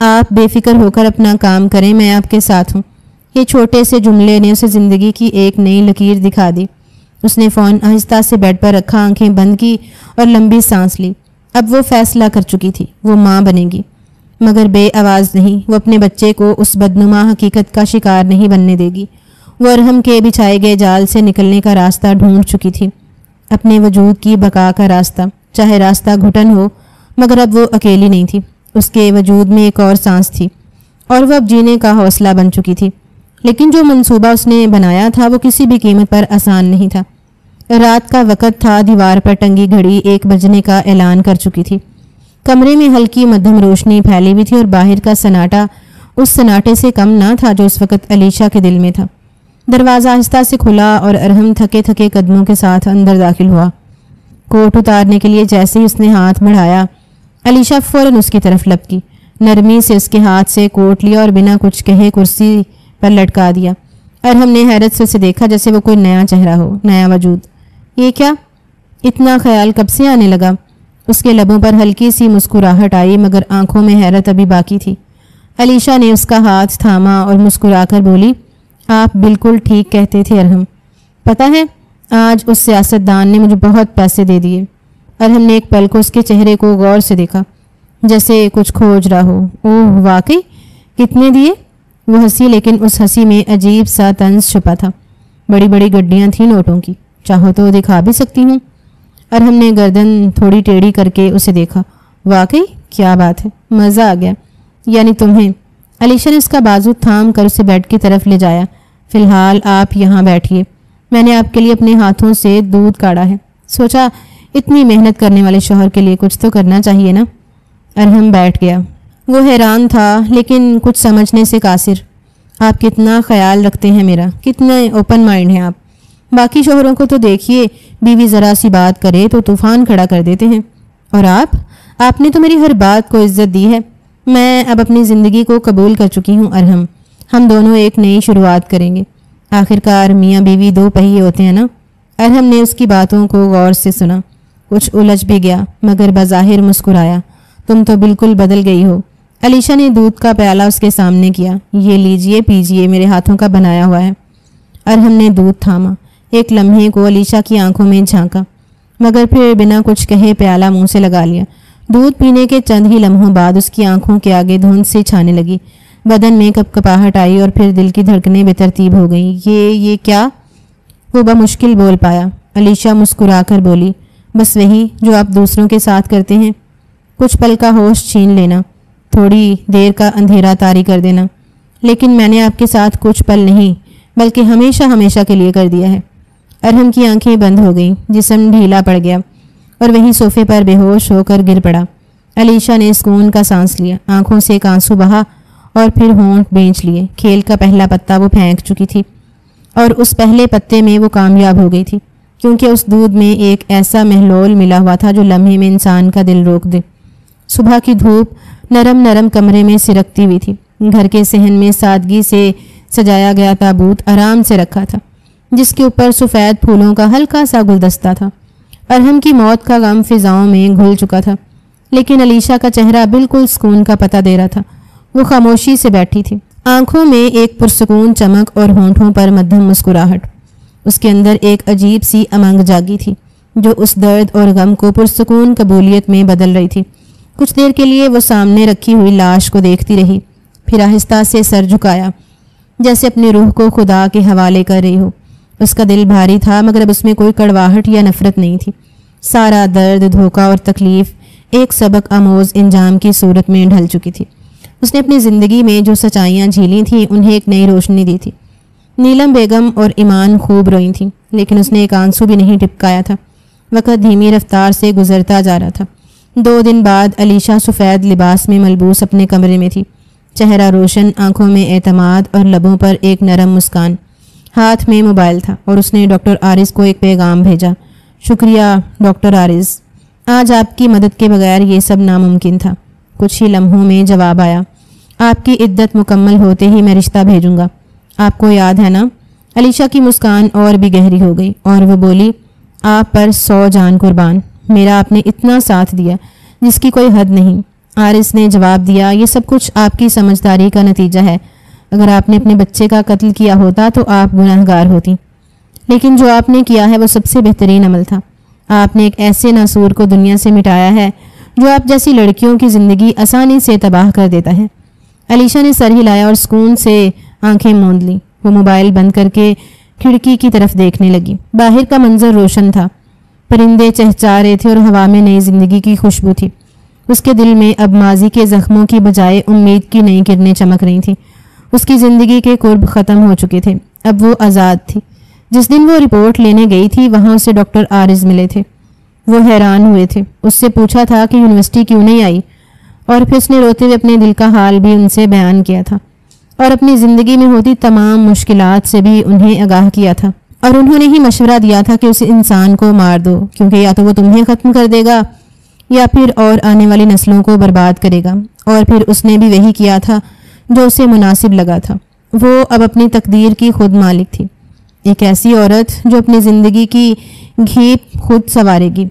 آپ بے فکر ہو کر اپنا کام کریں، میں آپ کے ساتھ ہوں۔ یہ چھوٹے سے جملے نے اسے زندگی کی ایک نئی لکیر دکھا دی۔ اس نے فون آہستہ سے بیڈ پر رکھا، آنکھیں بند کی اور لمبی سانس لی۔ اب وہ فیصلہ کر چکی تھی، وہ ماں بنے گی، مگر بے آواز نہیں۔ وہ اپنے بچے کو اس بدنما حقیقت کا شکار نہیں بننے دے گی۔ وہ ارحم کے بچھائے گئے جال سے نکلنے کا راستہ ڈھونڈ چکی تھی، اپنے وجود کی بقا کا راستہ، چاہے راستہ گھٹن ہو، مگر اب وہ اکیلی نہیں تھی۔ اس کے وجود میں ایک اور سانس تھی اور وہ اب جینے کا حوصلہ بن چکی تھی۔ لیکن جو منصوبہ اس نے بنایا تھا وہ کسی بھی قیمت پر آسان نہیں تھا۔ رات کا وقت تھا، دیوار پر ٹنگی گھڑی 1 بجنے کا اعلان کر چکی تھی۔ کمرے میں ہلکی مدھم روشنی پھیلی ہوئی تھی اور باہر کا سناٹا اس سناٹے سے کم نہ تھا جو اس وقت علیشا کے دل میں تھا۔ دروازہ آہستہ سے کھلا اور ارحم تھکے تھکے قدموں کے ساتھ اندر داخل ہوا۔ کوٹ اتارنے کے لیے جیسے ہی اس نے ہاتھ بڑھایا، علیشا فوراً اس کی طرف لپکی، نرمی سے اس کے ہاتھ سے کوٹ لیا اور بنا کچھ کہے کرسی پر لٹکا دیا۔ ارحم نے حیرت سے اسے دیکھا، جیسے وہ کوئی نیا چہرہ ہو، نیا وجود۔ یہ کیا؟ اتنا خیال کب سے آنے لگا؟ اس کے لبوں پر ہلکی سی مسکراہٹ آئی، مگر آنکھوں میں حیرت ابھی باقی تھی۔ علیشا نے اس کا ہاتھ تھاما اور مسکرا کر بولی، آپ بالکل ٹھیک کہتے تھے ارحم، پتہ ہے آج اس سیاستدان نے مجھے بہت پیسے دے دیے۔ ارحم نے ایک پل کو اس کے چہرے کو غور سے دیکھا، جیسے کچھ کھوج رہا ہو۔ اوہ واقعی؟ کتنے دیے؟ وہ ہنسی، لیکن اس ہنسی میں عجیب سا طنز چھپا تھا۔ بڑی بڑی گڈیاں تھیں نوٹوں کی، چاہو تو دکھا بھی سکتی ہوں۔ ارحم نے گردن تھوڑی ٹیڑھی کر کے اسے دیکھا۔ واقعی؟ کیا بات ہے، مزہ آ گیا، یعنی تمہیں۔ علیشا نے اس کا بازو تھام کر اسے بیڈ کی طرف لے جایا۔ فی الحال آپ یہاں بیٹھیے، میں نے آپ کے لیے اپنے ہاتھوں سے دودھ کاڑھا ہے، سوچا اتنی محنت کرنے والے شوہر کے لیے کچھ تو کرنا چاہیے نا۔ ارحم بیٹھ گیا۔ وہ حیران تھا لیکن کچھ سمجھنے سے قاصر۔ آپ کتنا خیال رکھتے ہیں میرا، کتنے اوپن مائنڈ ہیں آپ۔ باقی شوہروں کو تو دیکھیے، بیوی ذرا سی بات کرے تو طوفان کھڑا کر دیتے ہیں، اور آپ نے تو میری ہر بات کو عزت دی ہے۔ میں اب اپنی زندگی کو قبول کر چکی ہوں ارحم، ہم دونوں ایک نئی شروعات کریں گے۔ آخرکار میاں بیوی 2 پہیے ہوتے ہیں نا۔ ارحم نے اس کی باتوں کو غور سے سنا، کچھ الجھ بھی گیا مگر بظاہر مسکرایا۔ تم تو بالکل بدل گئی ہو۔ علیشا نے دودھ کا پیالہ اس کے سامنے کیا۔ یہ لیجئے پیجئے، میرے ہاتھوں کا بنایا ہوا ہے۔ ارحم نے دودھ تھاما، ایک لمحے کو علیشا کی آنکھوں میں جھانکا، مگر پھر بنا کچھ کہے پیالہ منہ سے لگا لیا۔ دودھ پینے کے چند ہی لمحوں بعد اس کی آنکھوں کے آگے دھند سی چھانے لگی، بدن میں کپکپاہٹ آئی اور پھر دل کی دھڑکنیں بے ترتیب ہو گئیں۔ یہ کیا؟ وہ بمشکل بول پایا۔ علیشا مسکرا کر بولی، بس وہی جو آپ دوسروں کے ساتھ کرتے ہیں، کچھ پل کا ہوش چھین لینا، تھوڑی دیر کا اندھیرا طاری کر دینا۔ لیکن میں نے آپ کے ساتھ کچھ پل نہیں بلکہ ہمیشہ ہمیشہ کے لیے کر دیا ہے۔ ارحم کی آنکھیں بند ہو گئیں، جسم ڈھیلا پڑ گیا اور وہیں صوفے پر بے ہوش ہو کر گر پڑا۔ علیشا نے سکون کا سانس لیا، آنکھوں سے ایک آنسو بہا اور پھر ہونٹ بینچ لیے۔ کھیل کا پہلا پتا وہ پھینک چکی تھی اور اس پہلے پتے میں وہ کامیاب ہو گئی تھی، کیونکہ اس دودھ میں ایک ایسا محلول ملا ہوا تھا جو لمحے میں انسان کا دل روک دے۔ صبح کی دھوپ نرم نرم کمرے میں سرکتی ہوئی تھی۔ گھر کے صحن میں سادگی سے سجایا گیا تابوت آرام سے رکھا تھا، جس کے اوپر سفید پھولوں کا ہلکا سا گلدستہ تھا۔ ارحم کی موت کا غم فضاؤں میں گھل چکا تھا، لیکن علیشا کا چہرہ بالکل سکون کا پتہ دے رہا تھا۔ وہ خاموشی سے بیٹھی تھی، آنکھوں میں ایک پرسکون چمک اور ہونٹوں پر مدھم مسکراہٹ۔ اس کے اندر ایک عجیب سی امنگ جاگی تھی جو اس درد اور غم کو پرسکون قبولیت میں بدل رہی تھی۔ کچھ دیر کے لیے وہ سامنے رکھی ہوئی لاش کو دیکھتی رہی، پھر آہستہ سے سر جھکایا، جیسے اپنی روح کو خدا کے حوالے کر رہی ہو۔ اس کا دل بھاری تھا مگر اب اس میں کوئی کڑواہٹ یا نفرت نہیں تھی۔ سارا درد، دھوکہ اور تکلیف ایک سبق آموز انجام کی صورت میں ڈھل چکی تھی۔ اس نے اپنی زندگی میں جو سچائیاں جھیلی تھیں انہیں ایک نئی روشنی دی تھی۔ نیلم بیگم اور ایمان خوب روئی تھیں، لیکن اس نے ایک آنسو بھی نہیں ٹپکایا تھا۔ وقت دھیمی رفتار سے گزرتا جا رہا تھا۔ 2 دن بعد علیشہ سفید لباس میں ملبوس اپنے کمرے میں تھی، چہرہ روشن، آنکھوں میں اعتماد اور لبوں پر ایک نرم مسکان۔ ہاتھ میں موبائل تھا اور اس نے ڈاکٹر عارض کو ایک پیغام بھیجا۔ شکریہ ڈاکٹر عارض، آج آپ کی مدد کے بغیر یہ سب ناممکن تھا۔ کچھ ہی لمحوں میں جواب آیا، آپ کی عدت مکمل ہوتے ہی میں رشتہ بھیجوں گا۔ آپ کو یاد ہے نا؟ علیشہ کی مسکان اور بھی گہری ہو گئی اور وہ بولی، آپ پر 100 جان قربان، میرا آپ نے اتنا ساتھ دیا جس کی کوئی حد نہیں۔ عارض نے جواب دیا، یہ سب کچھ آپ کی سمجھداری کا نتیجہ ہے۔ اگر آپ نے اپنے بچے کا قتل کیا ہوتا تو آپ گناہ گار ہوتی، لیکن جو آپ نے کیا ہے وہ سب سے بہترین عمل تھا۔ آپ نے ایک ایسے ناسور کو دنیا سے مٹایا ہے جو آپ جیسی لڑکیوں کی زندگی آسانی سے تباہ کر دیتا ہے۔ علیشہ نے سر ہلایا اور سکون سے آنکھیں موند لیں۔ وہ موبائل بند کر کے کھڑکی کی طرف دیکھنے لگی۔ باہر کا منظر روشن تھا، پرندے چہچہا رہے تھے اور ہوا میں نئی زندگی کی خوشبو تھی۔ اس کے دل میں اب ماضی کے زخموں کی بجائے امید کی نئی کرنیں چمک رہی تھیں۔ اس کی زندگی کے قرب ختم ہو چکے تھے، اب وہ آزاد تھی۔ جس دن وہ رپورٹ لینے گئی تھی وہاں اسے ڈاکٹر عارض ملے تھے۔ وہ حیران ہوئے تھے، اس سے پوچھا تھا کہ یونیورسٹی کیوں نہیں آئی، اور پھر اس نے روتے ہوئے اپنے دل کا حال بھی ان سے بیان کیا تھا اور اپنی زندگی میں ہوتی تمام مشکلات سے بھی انہیں آگاہ کیا تھا۔ اور انہوں نے ہی مشورہ دیا تھا کہ اس انسان کو مار دو، کیونکہ یا تو وہ تمہیں ختم کر دے گا یا پھر اور آنے والی نسلوں کو برباد کرے گا۔ اور پھر اس نے بھی وہی کیا تھا جو اسے مناسب لگا تھا۔ وہ اب اپنی تقدیر کی خود مالک تھی، ایک ایسی عورت جو اپنی زندگی کی گھیپ خود سنوارے گی۔